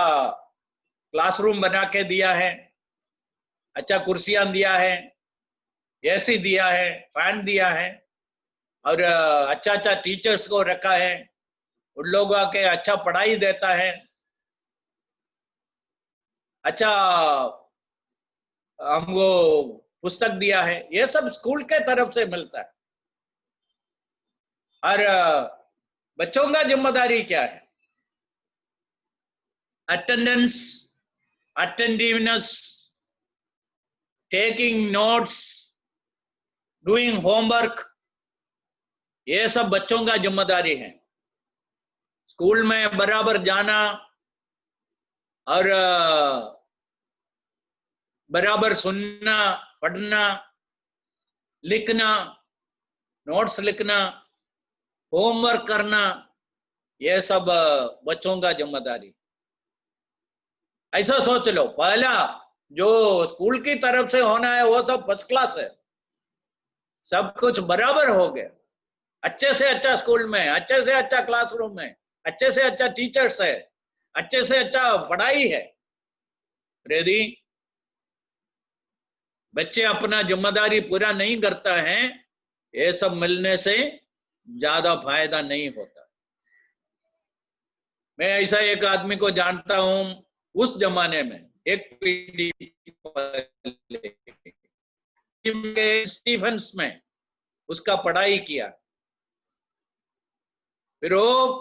क्लासरूम बना के दिया है, अच्छा कुर्सियां दिया है, एसी दिया है, फैन दिया है, और अच्छा अच्छा टीचर्स को रखा है, उन लोगों के अच्छा पढ़ाई देता है, अच्छा हमको पुस्तक दिया है। ये सब स्कूल के तरफ से मिलता है। और बच्चों का जिम्मेदारी क्या है? Attendance, attentiveness, taking notes, doing homework, ये सब बच्चों का जिम्मेदारी है। स्कूल में बराबर जाना और बराबर सुनना, पढ़ना, लिखना, नोट्स लिखना, होमवर्क करना, ये सब बच्चों का जिम्मेदारी। ऐसा सोच लो, पहला जो स्कूल की तरफ से होना है वो सब फर्स्ट क्लास है, सब कुछ बराबर हो गया। अच्छे से अच्छा स्कूल में, अच्छे से अच्छा क्लासरूम में, अच्छे से अच्छा टीचर्स है, अच्छे से अच्छा पढ़ाई है। यदि बच्चे अपना जिम्मेदारी पूरा नहीं करता है, ये सब मिलने से ज्यादा फायदा नहीं होता। मैं ऐसा एक आदमी को जानता हूं, उस जमाने में एक पीढ़ी पहले के स्टीफेंस में उसका पढ़ाई किया। फिर वो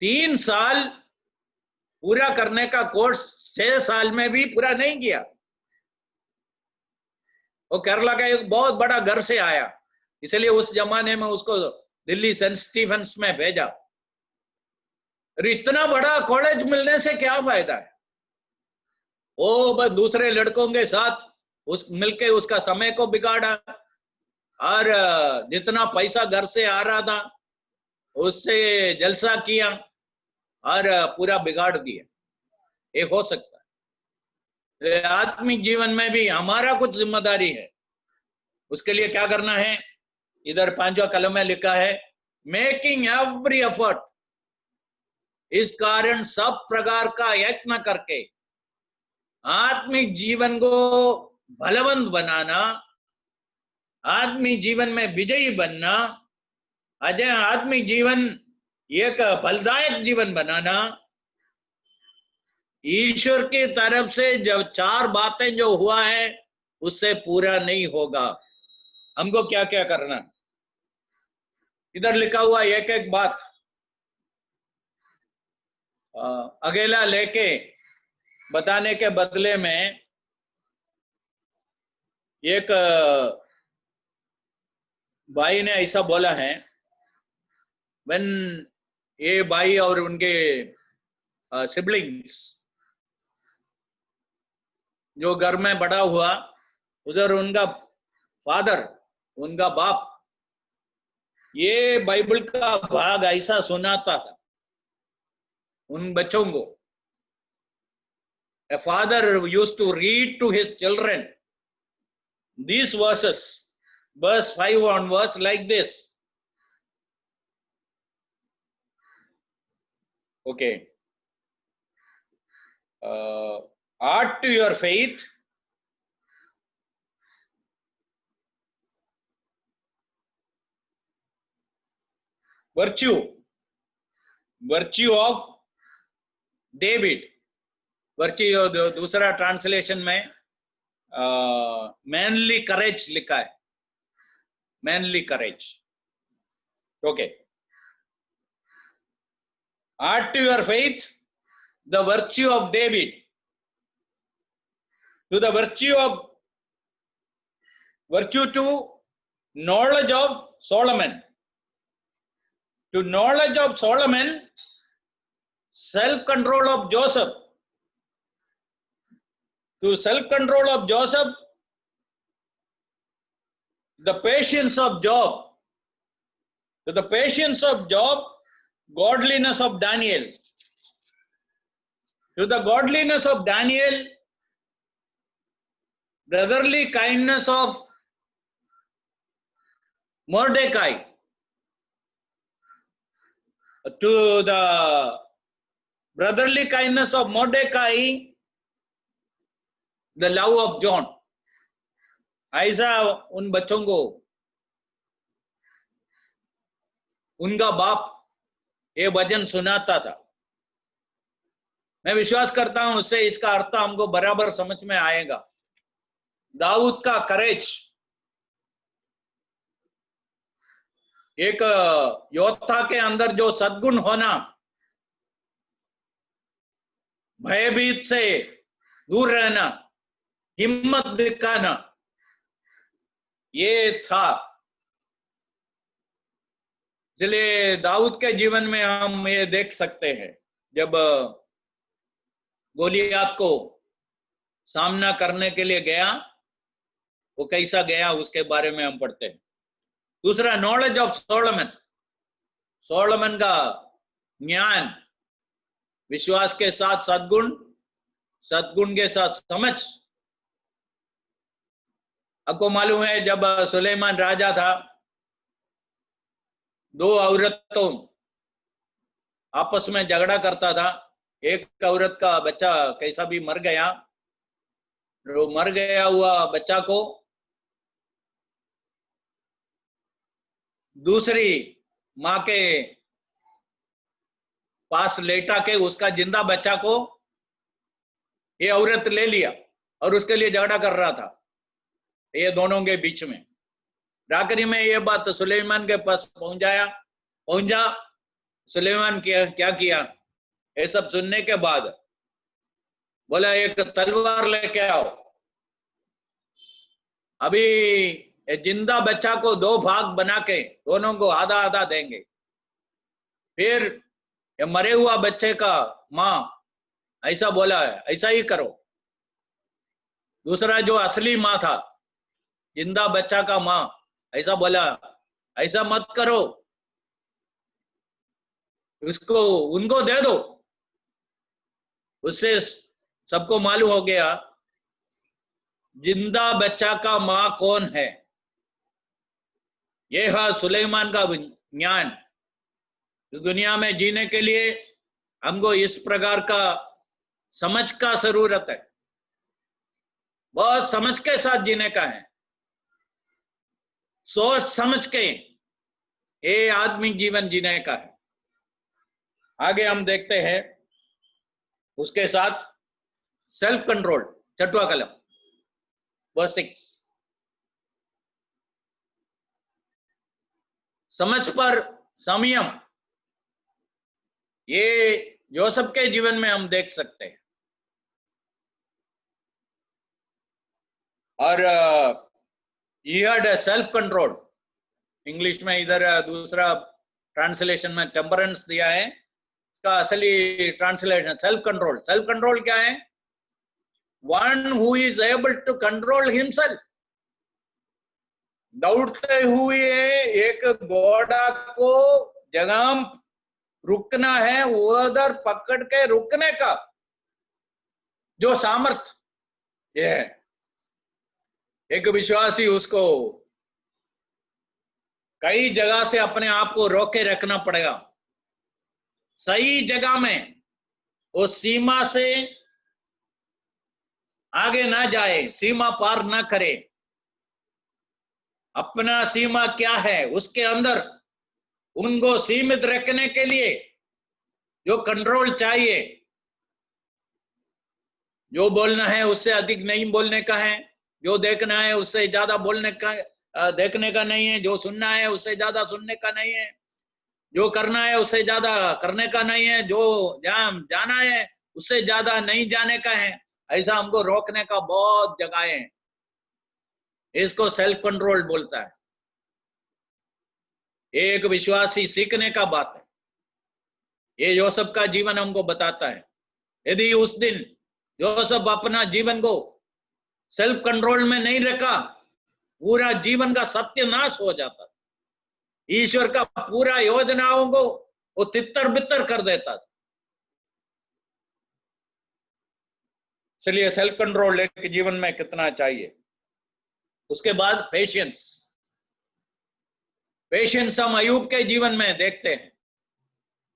3 साल पूरा करने का कोर्स 6 साल में भी पूरा नहीं किया। वो केरला का एक बहुत बड़ा घर से आया, इसलिए उस जमाने में उसको दिल्ली सेंट स्टीफेंस में भेजा। अरे इतना बड़ा कॉलेज मिलने से क्या फायदा है? वो बस दूसरे लड़कों के साथ मिलके उसका समय को बिगाड़ा, और जितना पैसा घर से आ रहा था उससे जलसा किया और पूरा बिगाड़ दिया। ये हो सकता है। आत्मिक जीवन में भी हमारा कुछ जिम्मेदारी है। उसके लिए क्या करना है? इधर 5वां कलम में लिखा है, मेकिंग एवरी एफर्ट। इस कारण सब प्रकार का यत्न करके आत्मिक जीवन को बलवंत बनाना, आत्मिक जीवन में विजयी बनना, अजय आत्मिक जीवन एक फलदायक जीवन बनाना। ईश्वर की तरफ से जब 4 बातें जो हुआ है उससे पूरा नहीं होगा। हमको क्या क्या करना? इधर लिखा हुआ एक एक बात अकेला लेके बताने के बदले में एक भाई ने ऐसा बोला है, when ये भाई और उनके सिबलिंग्स जो घर में बड़ा हुआ, उधर उनका फादर, उनका बाप ये बाइबल का भाग ऐसा सुनाता था उन बच्चों को। A father used to read to his children these verses, verse 5 onwards, like this. Okay. Add to your faith virtue of David. virtue दूसरा ट्रांसलेशन में मैनली करेज लिखा है, manly courage. Okay, add to your faith the virtue of David, to the virtue to knowledge of Solomon, to knowledge of Solomon, self-control of Joseph, to self-control of Joseph, the patience of Job, to the patience of Job, godliness of Daniel, to the godliness of Daniel, brotherly kindness of Mordecai, to the brotherly kindness of Mordecai, the love of John. ऐसा उन बच्चों को उनका बाप ये वचन सुनाता था। मैं विश्वास करता हूं उससे इसका अर्थ हमको बराबर समझ में आएगा। दाऊद का करेज, एक योद्धा के अंदर जो सद्गुण होना, भयभीत से दूर रहना, हिम्मत दिखाना, ये था। इसलिए दाऊद के जीवन में हम ये देख सकते हैं, जब गोलियात को सामना करने के लिए गया, वो कैसा गया उसके बारे में हम पढ़ते हैं। दूसरा, नॉलेज ऑफ सोलोमन, सोलोमन का ज्ञान, विश्वास के साथ सद्गुण, सद्गुण के साथ समझ। आपको मालूम है जब सुलेमान राजा था, 2 औरतों आपस में झगड़ा करता था। एक औरत का बच्चा कैसा भी मर गया, वो मर गया हुआ बच्चा को दूसरी माँ के पास लेटा के उसका जिंदा बच्चा को ये औरत ले लिया और उसके लिए झगड़ा कर रहा था। ये दोनों के बीच में। आखिरी में ये बात सुलेमान के पास पहुंचा। सुलेमान क्या किया, ये सब सुनने के बाद बोला एक तलवार लेके आओ, अभी ये जिंदा बच्चा को 2 भाग बना के दोनों को आधा आधा देंगे, फिर ये मरे हुआ बच्चे का माँ ऐसा बोला है ऐसा ही करो। दूसरा जो असली माँ था, जिंदा बच्चा का माँ, ऐसा बोला ऐसा मत करो, उसको उनको दे दो। उससे सबको मालूम हो गया जिंदा बच्चा का माँ कौन है। यह है सुलेमान का ज्ञान। इस दुनिया में जीने के लिए हमको इस प्रकार का समझ का जरूरत है, बहुत समझ के साथ जीने का है, सोच समझ के ये आदमी जीवन जीने का है। आगे हम देखते हैं उसके साथ सेल्फ कंट्रोल, 6वां कलम वर्स 6। समझ पर संयम, ये योसेफ के जीवन में हम देख सकते हैं। और he had a self control, English में इधर दूसरा ट्रांसलेशन में टेम्परेंस दिया है, इसका असली translation self control. Self control क्या है? One who is able to control himself. दौड़ते हुए एक घोड़ा को जगह रुकना है, उधर पकड़ के रुकने का जो सामर्थ्य ये है, एक विश्वासी उसको कई जगह से अपने आप को रोके रखना पड़ेगा, सही जगह में उस सीमा से आगे ना जाए, सीमा पार ना करे। अपना सीमा क्या है उसके अंदर उनको सीमित रखने के लिए जो कंट्रोल चाहिए, जो बोलना है उससे अधिक नहीं बोलने का है, जो देखना है उससे ज्यादा देखने का नहीं है, जो सुनना है उससे ज्यादा सुनने का नहीं है, जो करना है उससे ज्यादा करने का नहीं है, जो जाना है उससे ज्यादा नहीं जाने का है। ऐसा हमको रोकने का बहुत जगह है, इसको सेल्फ कंट्रोल बोलता है। एक विश्वासी सीखने का बात है, ये योसेफ का जीवन हमको बताता है। यदि उस दिन योसेफ अपना जीवन को सेल्फ कंट्रोल में नहीं रखा, पूरा जीवन का सत्यानाश हो जाता, ईश्वर का पूरा योजनाओं को वो तितर बितर कर देता। इसलिए सेल्फ कंट्रोल एक जीवन में कितना चाहिए। उसके बाद पेशेंस। पेशेंस हम अयूब के जीवन में देखते हैं,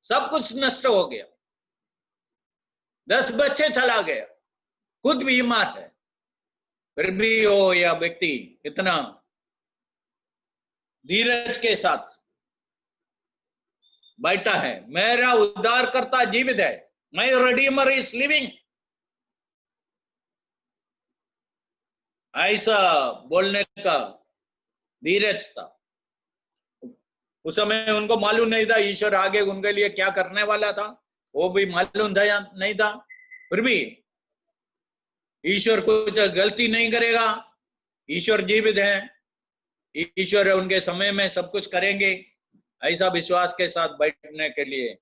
सब कुछ नष्ट हो गया, 10 बच्चे चला गया, खुद बीमार है, फिर भी वो यह व्यक्ति इतना धीरज के साथ बैठा है। मेरा उद्धारकर्ता जीवित है, माय रिडीमर इज लिविंग, ऐसा बोलने का धीरज था। उस समय उनको मालूम नहीं था ईश्वर आगे उनके लिए क्या करने वाला था, वो भी मालूम नहीं था, फिर भी ईश्वर कुछ गलती नहीं करेगा, ईश्वर जीवित है, ईश्वर उनके समय में सब कुछ करेंगे, ऐसा विश्वास के साथ बैठने के लिए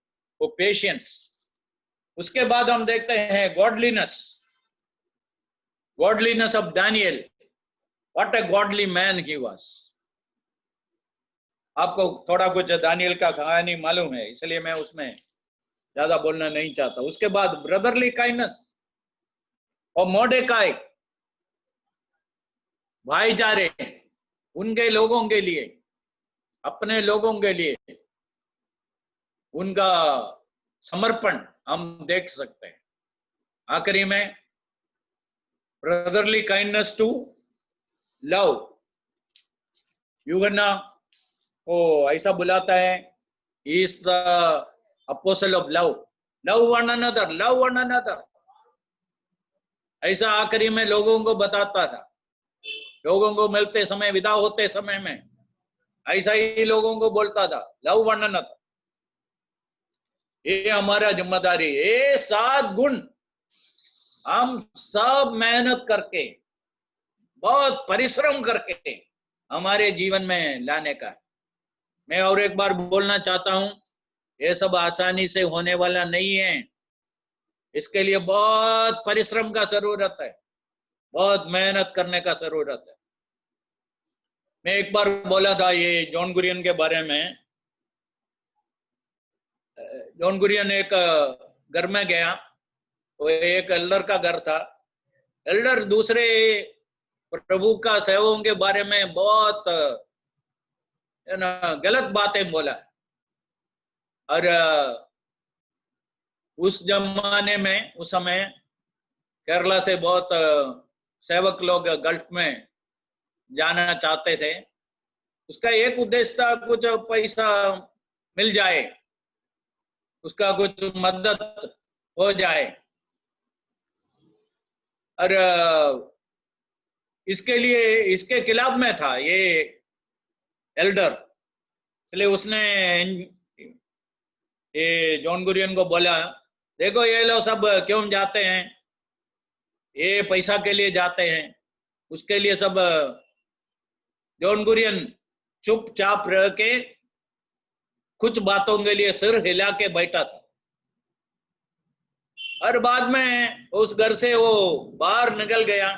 वो पेशेंस। उसके बाद हम देखते हैं godliness, godliness of Daniel. What a godly man he was. आपको थोड़ा कुछ दानियल का कहानी मालूम है, इसलिए मैं उसमें ज्यादा बोलना नहीं चाहता। उसके बाद ब्रदरली काइंडनेस और मोर्डेकाई, भाईचारे, उनके लोगों के लिए, अपने लोगों के लिए उनका समर्पण हम देख सकते हैं। आखिरी में ब्रदरली काइंडनेस टू लव। यूहन्ना वो ऐसा बुलाता है, he is the apostle of love, love one another, love one another, ऐसा आखिरी में लोगों को बताता था। लोगों को मिलते समय, विदा होते समय में ऐसा ही लोगों को बोलता था, लव वन अनदर। ये हमारा जिम्मेदारी। ये 7 गुण हम सब मेहनत करके, बहुत परिश्रम करके हमारे जीवन में लाने का है। मैं और एक बार बोलना चाहता हूं, ये सब आसानी से होने वाला नहीं है। इसके लिए बहुत परिश्रम का जरूरत है, बहुत मेहनत करने का जरूरत है। मैं एक बार बोला था ये जॉन गुरियन के बारे में। जॉन गुरियन एक घर में गया, वो एक एल्डर का घर था। एल्डर दूसरे प्रभु का सेवकों के बारे में बहुत है ना गलत बातें बोला। और उस जमाने में, उस समय केरला से बहुत सेवक लोग गल्फ में जाना चाहते थे। उसका एक उद्देश्य था, कुछ पैसा मिल जाए, उसका कुछ मदद हो जाए। और इसके लिए, इसके खिलाफ में था ये एल्डर, इसलिए उसने ये जॉन गुरियन को बोला, देखो ये लोग सब क्यों जाते हैं, ये पैसा के लिए जाते हैं। उसके लिए सब जॉन गुरियन चुपचाप रह के कुछ बातों के लिए सिर हिला के बैठा था। और बाद में उस घर से वो बाहर निकल गया,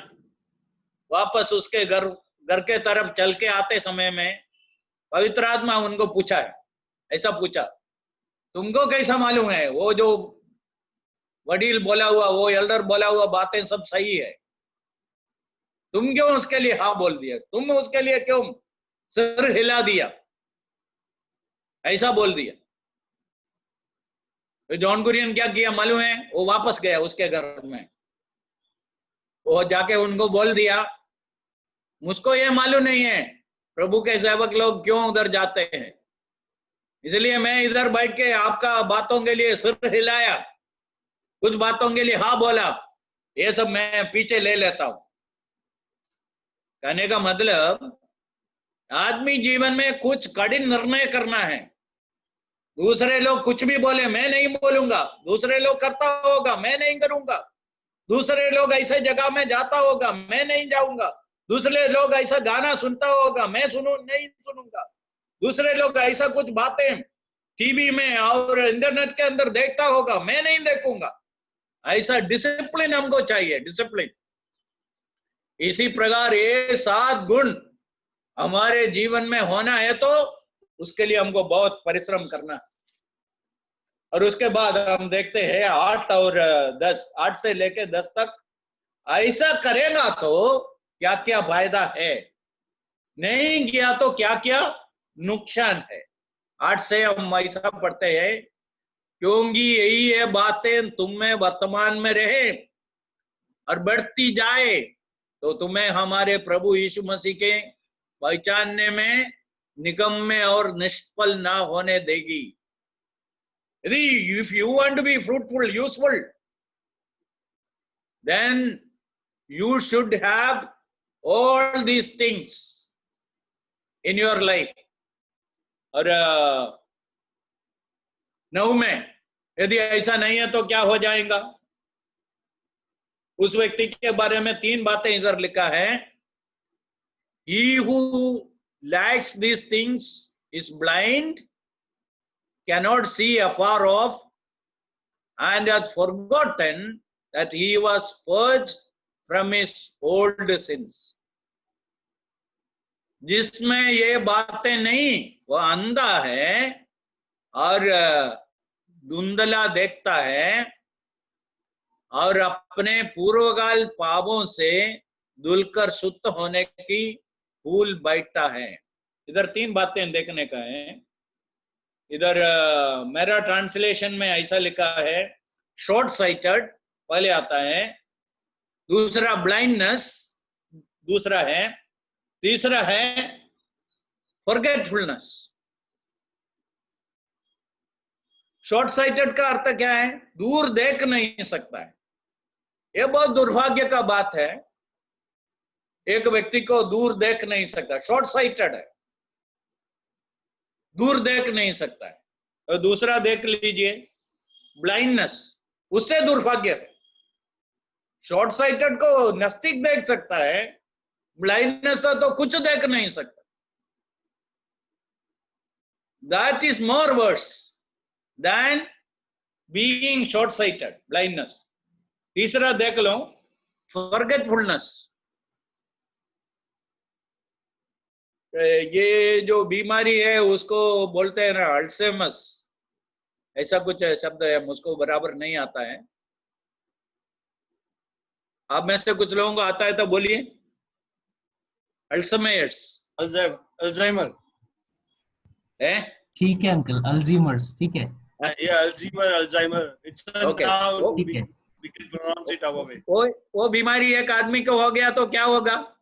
वापस उसके घर के तरफ चल के आते समय में पवित्र आत्मा उनको पूछा है, ऐसा पूछा, तुमको कैसा मालूम है वो जो वडील बोला हुआ, वो एल्डर बोला हुआ बातें सब सही है? तुम क्यों उसके लिए हाँ बोल दिया? तुम उसके लिए क्यों सिर हिला दिया, ऐसा बोल दिया? तो जॉन गुरियन क्या किया मालूम है? वो वापस गया उसके घर में, वो जाके उनको बोल दिया, मुझको ये मालूम नहीं है प्रभु के सेवक लोग क्यों उधर जाते हैं, इसलिए मैं इधर बैठ के आपका बातों के लिए सिर हिलाया, कुछ बातों के लिए हाँ बोला, ये सब मैं पीछे ले लेता हूं। कहने का मतलब, आदमी जीवन में कुछ कठिन निर्णय करना है। दूसरे लोग कुछ भी बोले मैं नहीं बोलूंगा, दूसरे लोग करता होगा मैं नहीं करूंगा, दूसरे लोग ऐसे जगह में जाता होगा मैं नहीं जाऊंगा, दूसरे लोग ऐसा गाना सुनता होगा मैं नहीं सुनूंगा, दूसरे लोग ऐसा कुछ बातें टीवी में और इंटरनेट के अंदर देखता होगा मैं नहीं देखूंगा। ऐसा डिसिप्लिन हमको चाहिए, डिसिप्लिन। इसी प्रकार ये 7 गुण हमारे जीवन में होना है तो उसके लिए हमको बहुत परिश्रम करना है। और उसके बाद हम देखते हैं 8 और 10, 8 से लेके 10 तक, ऐसा करेगा तो क्या क्या फायदा है, नहीं किया तो क्या क्या नुकसान है। 8 से हम ऐसा पढ़ते हैं, क्योंकि यही है बातें तुम में वर्तमान में रहे और बढ़ती जाए तो तुम्हें हमारे प्रभु यीशु मसीह के पहचानने में निकम्मे और निष्फल ना होने देगी। यदि if you want to be fruitful, useful, then you should have all these things in your life. और 9 में यदि ऐसा नहीं है तो क्या हो जाएगा? उस व्यक्ति के बारे में 3 बातें इधर लिखा है। He who lacks these things is blind, cannot see afar off, and hath forgotten that he was purged from his old sins. जिसमें ये बातें नहीं, वह अंधा है और धुंधला देखता है और अपने पूर्वकाल पापों से धुलकर शुद्ध होने की भूल बैठता है। इधर 3 बातें देखने का है। इधर मेरा ट्रांसलेशन में ऐसा लिखा है, शॉर्ट साइटेड पहले आता है, दूसरा ब्लाइंडनेस दूसरा है, तीसरा है फॉरगेटफुलनेस। शॉर्ट साइटेड का अर्थ क्या है? दूर देख नहीं सकता है। यह बहुत दुर्भाग्य का बात है एक व्यक्ति को दूर देख नहीं सकता, शॉर्ट साइटेड है, दूर देख नहीं सकता है। और दूसरा देख लीजिए, ब्लाइंडनेस, उससे दुर्भाग्य है। शॉर्ट साइटेड को नजदीक देख सकता है, ब्लाइंडनेस तो कुछ देख नहीं सकता। That is more worse than being short sighted, blindness. तीसरा देख लो, forgetfulness। ये जो बीमारी है उसको बोलते हैं ना अल्जाइमर्स, ऐसा कुछ शब्द है, मुझको बराबर नहीं आता है। आप में से कुछ लोगों को आता है तो बोलिए। अल्जाइमर्स, अल्जाइमर है? ठीक है अंकल, अल्जीमर्स, ठीक है। Alzheimer it's Okay. now ठीक है। we can pronounce it our way. वो बीमारी एक आदमी को हो गया तो क्या होगा,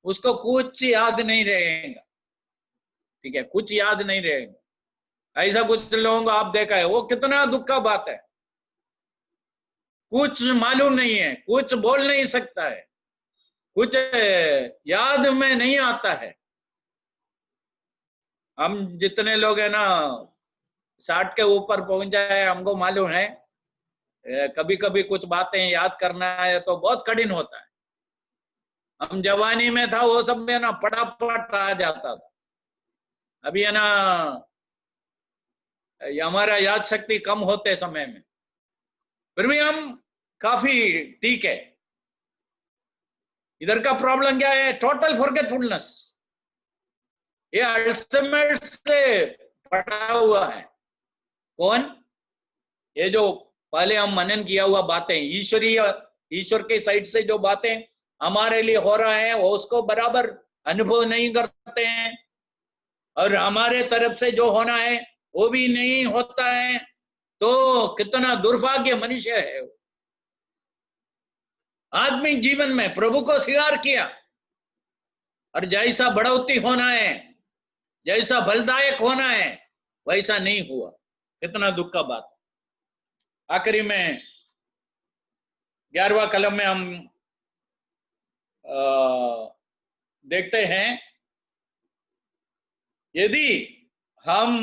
उसको कुछ याद नहीं रहेगा, ठीक है, कुछ याद नहीं रहेगा। ऐसा कुछ लोगों को आप देखा है, वो कितना दुख का बात है, कुछ मालूम नहीं है, कुछ बोल नहीं सकता है, कुछ याद में नहीं आता है। हम जितने लोग है ना 60 के ऊपर पहुंच जाए, हमको मालूम है कभी कभी कुछ बातें याद करना है तो बहुत कठिन होता है। हम जवानी में था वो सब में ना फटाफट आ जाता था। अभी है ना हमारा याद शक्ति कम होते समय में, फिर भी हम काफी ठीक है। इधर का प्रॉब्लम क्या है, टोटल फॉरगेटफुलनेस। ये अल्जाइमर से पटा हुआ है। कौन? ये जो पहले हम मनन किया हुआ बातें, ईश्वर के साइड से जो बातें हमारे लिए हो रहा है वो उसको बराबर अनुभव नहीं करते हैं, और हमारे तरफ से जो होना है वो भी नहीं होता है। तो कितना दुर्भाग्य मनुष्य है। आत्मिक जीवन में प्रभु को स्वीकार किया और जैसा बढ़ोतरी होना है, जैसा फलदायक होना है, वैसा नहीं हुआ। कितना दुख का बात। आखिरी में 11वां कलम में हम देखते हैं, यदि हम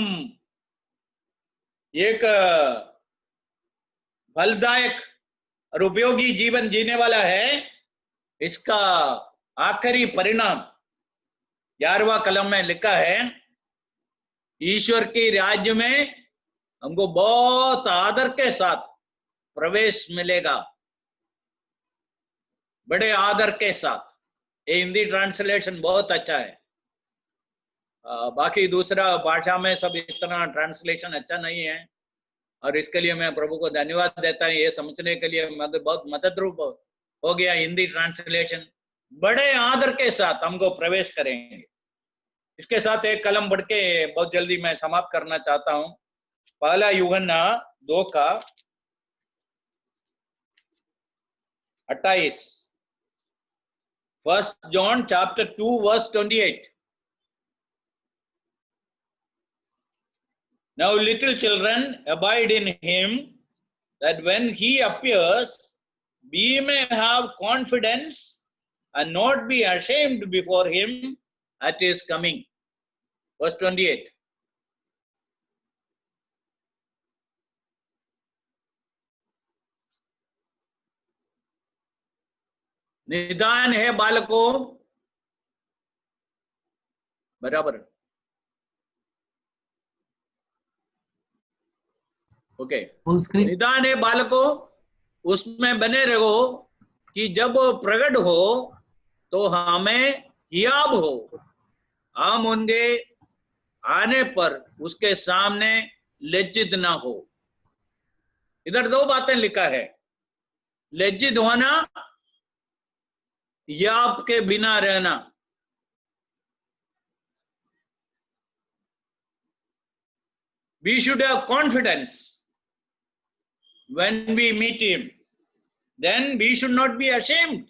एक फलदायक और उपयोगी जीवन जीने वाला है, इसका आखिरी परिणाम 11वां कलम में लिखा है, ईश्वर के राज्य में हमको बहुत आदर के साथ प्रवेश मिलेगा, बड़े आदर के साथ। ये हिंदी ट्रांसलेशन बहुत अच्छा है। बाकी दूसरा भाषा में सब इतना ट्रांसलेशन अच्छा नहीं है, और इसके लिए मैं प्रभु को धन्यवाद देता हूं। ये समझने के लिए बहुत मददरूप हो गया हिंदी ट्रांसलेशन। बड़े आदर के साथ हमको प्रवेश करेंगे। इसके साथ एक कलम बढ़ के बहुत जल्दी मैं समाप्त करना चाहता हूं। पहला यूहन्ना 2:28, 1 John chapter 2 verse 28. Now little children, abide in him, that when he appears, we may have confidence and not be ashamed before him at his coming. Verse 28. निदान है बालकों, बराबर, ओके। Full screen. निदान है बालकों, उसमें बने रहो कि जब वो प्रकट हो तो हमें हियाब हो, हम उनके आने पर उसके सामने लज्जित ना हो। इधर दो बातें लिखा है, लज्जित होना या आपके बिना रहना। We should have confidence when we meet him. Then we should not be ashamed.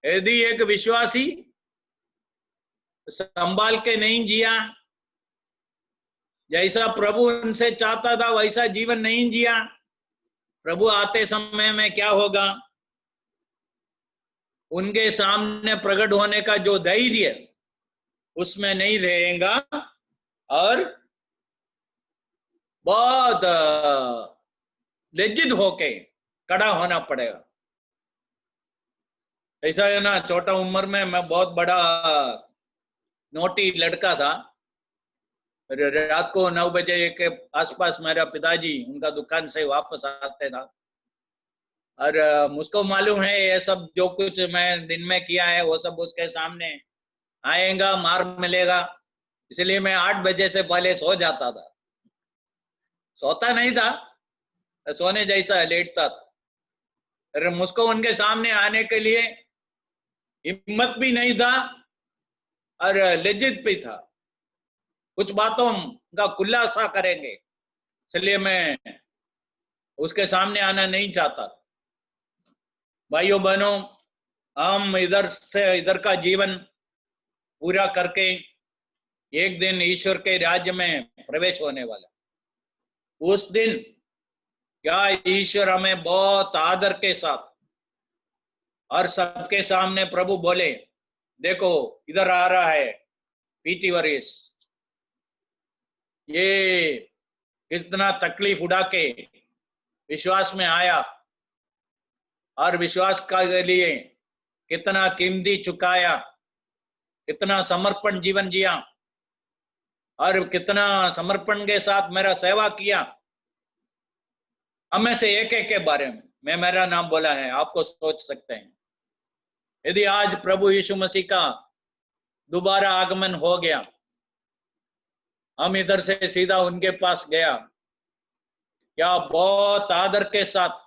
यदि एक विश्वासी संभाल के नहीं जिया, जैसा प्रभु उनसे चाहता था वैसा जीवन नहीं जिया, प्रभु आते समय में क्या होगा? उनके सामने प्रकट होने का जो धैर्य उसमें नहीं रहेगा और बहुत लज्जित होके खड़ा होना पड़ेगा। ऐसा है ना, छोटा उम्र में मैं बहुत बड़ा नोटी लड़का था। रात को 9 बजे के आसपास मेरा पिताजी उनका दुकान से वापस आते था और मुझको मालूम है ये सब जो कुछ मैं दिन में किया है वो सब उसके सामने आएगा, मार मिलेगा। इसलिए मैं 8 बजे से पहले सो जाता था। सोता नहीं था, सोने जैसा लेटता था। अरे मुझको उनके सामने आने के लिए हिम्मत भी नहीं था और लज्जित भी था। कुछ बातों का खुलासा करेंगे, इसलिए मैं उसके सामने आना नहीं चाहता। भाइयों बहनों, हम इधर से इधर का जीवन पूरा करके एक दिन ईश्वर के राज्य में प्रवेश होने वाला। उस दिन क्या ईश्वर हमें बहुत आदर के साथ और सबके सामने प्रभु बोले, देखो इधर आ रहा है पीटी वरीस, ये कितना तकलीफ उठा के विश्वास में आया और विश्वास के लिए कितना कीमती चुकाया, कितना समर्पण जीवन जिया और कितना समर्पण के साथ मेरा सेवा किया। हमें से एक एक के बारे में मैं मेरा नाम बोला है, आपको सोच सकते हैं। यदि आज प्रभु यीशु मसीह का दोबारा आगमन हो गया, हम इधर से सीधा उनके पास गया, क्या बहुत आदर के साथ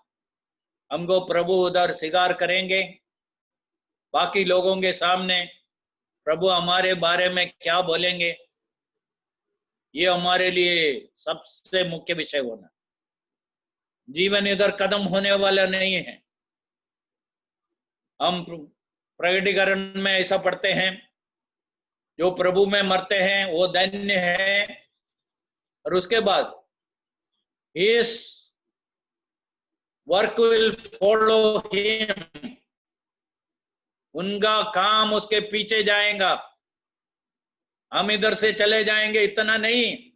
हमको प्रभु उधर स्वीकार करेंगे? बाकी लोगों के सामने प्रभु हमारे बारे में क्या बोलेंगे? ये हमारे लिए सबसे मुख्य विषय होना। जीवन इधर कदम होने वाला नहीं है। हम प्रकटीकरण में ऐसा पढ़ते हैं, जो प्रभु में मरते हैं वो धन्य है। और उसके बाद इस वर्क विल फॉलो हिम, उनका काम उसके पीछे जाएगा। हम इधर से चले जाएंगे इतना नहीं,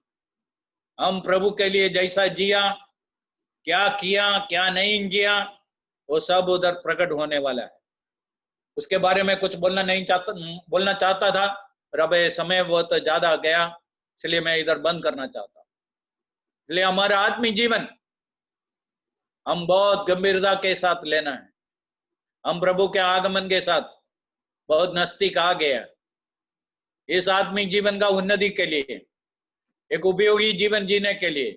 हम प्रभु के लिए जैसा जिया, क्या किया, क्या नहीं किया, वो सब उधर प्रकट होने वाला है। उसके बारे में कुछ बोलना चाहता था, पर अब समय बहुत ज्यादा गया, इसलिए मैं इधर बंद करना चाहता हूं। इसलिए हमारा आत्मिक जीवन हम बहुत गंभीरता के साथ लेना है। हम प्रभु के आगमन के साथ बहुत नजदीक आ गया। इस आत्मिक जीवन का उन्नति के लिए, एक उपयोगी जीवन जीने के लिए,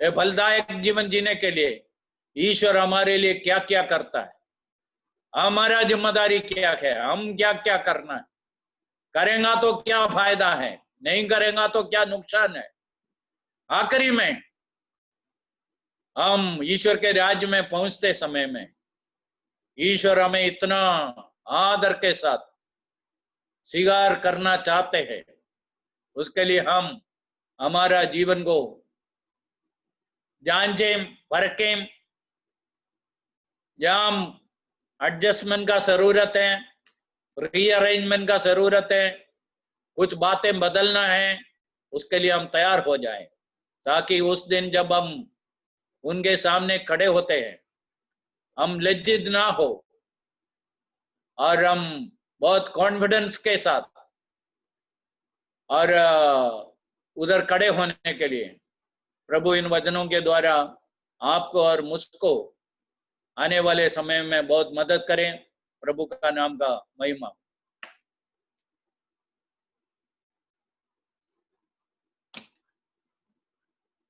एक फलदायक जीवन जीने के लिए ईश्वर हमारे लिए क्या क्या करता है, हमारा जिम्मेदारी क्या है, हम क्या क्या करना है, करेंगे तो क्या फायदा है, नहीं करेंगे तो क्या नुकसान है। आखिरी में हम ईश्वर के राज्य में पहुंचते समय में ईश्वर हमें इतना आदर के साथ स्वीकार करना चाहते हैं। उसके लिए हम हमारा जीवन को जांचें, परखें। जहां एडजस्टमेंट का जरूरत है, रीअरेंजमेंट का जरूरत है, कुछ बातें बदलना है, उसके लिए हम तैयार हो जाएं, ताकि उस दिन जब हम उनके सामने खड़े होते हैं हम लज्जित ना हो और हम बहुत कॉन्फिडेंस के साथ और उधर खड़े होने के लिए प्रभु इन वचनों के द्वारा आपको और मुझको आने वाले समय में बहुत मदद करें। प्रभु का नाम का महिमा।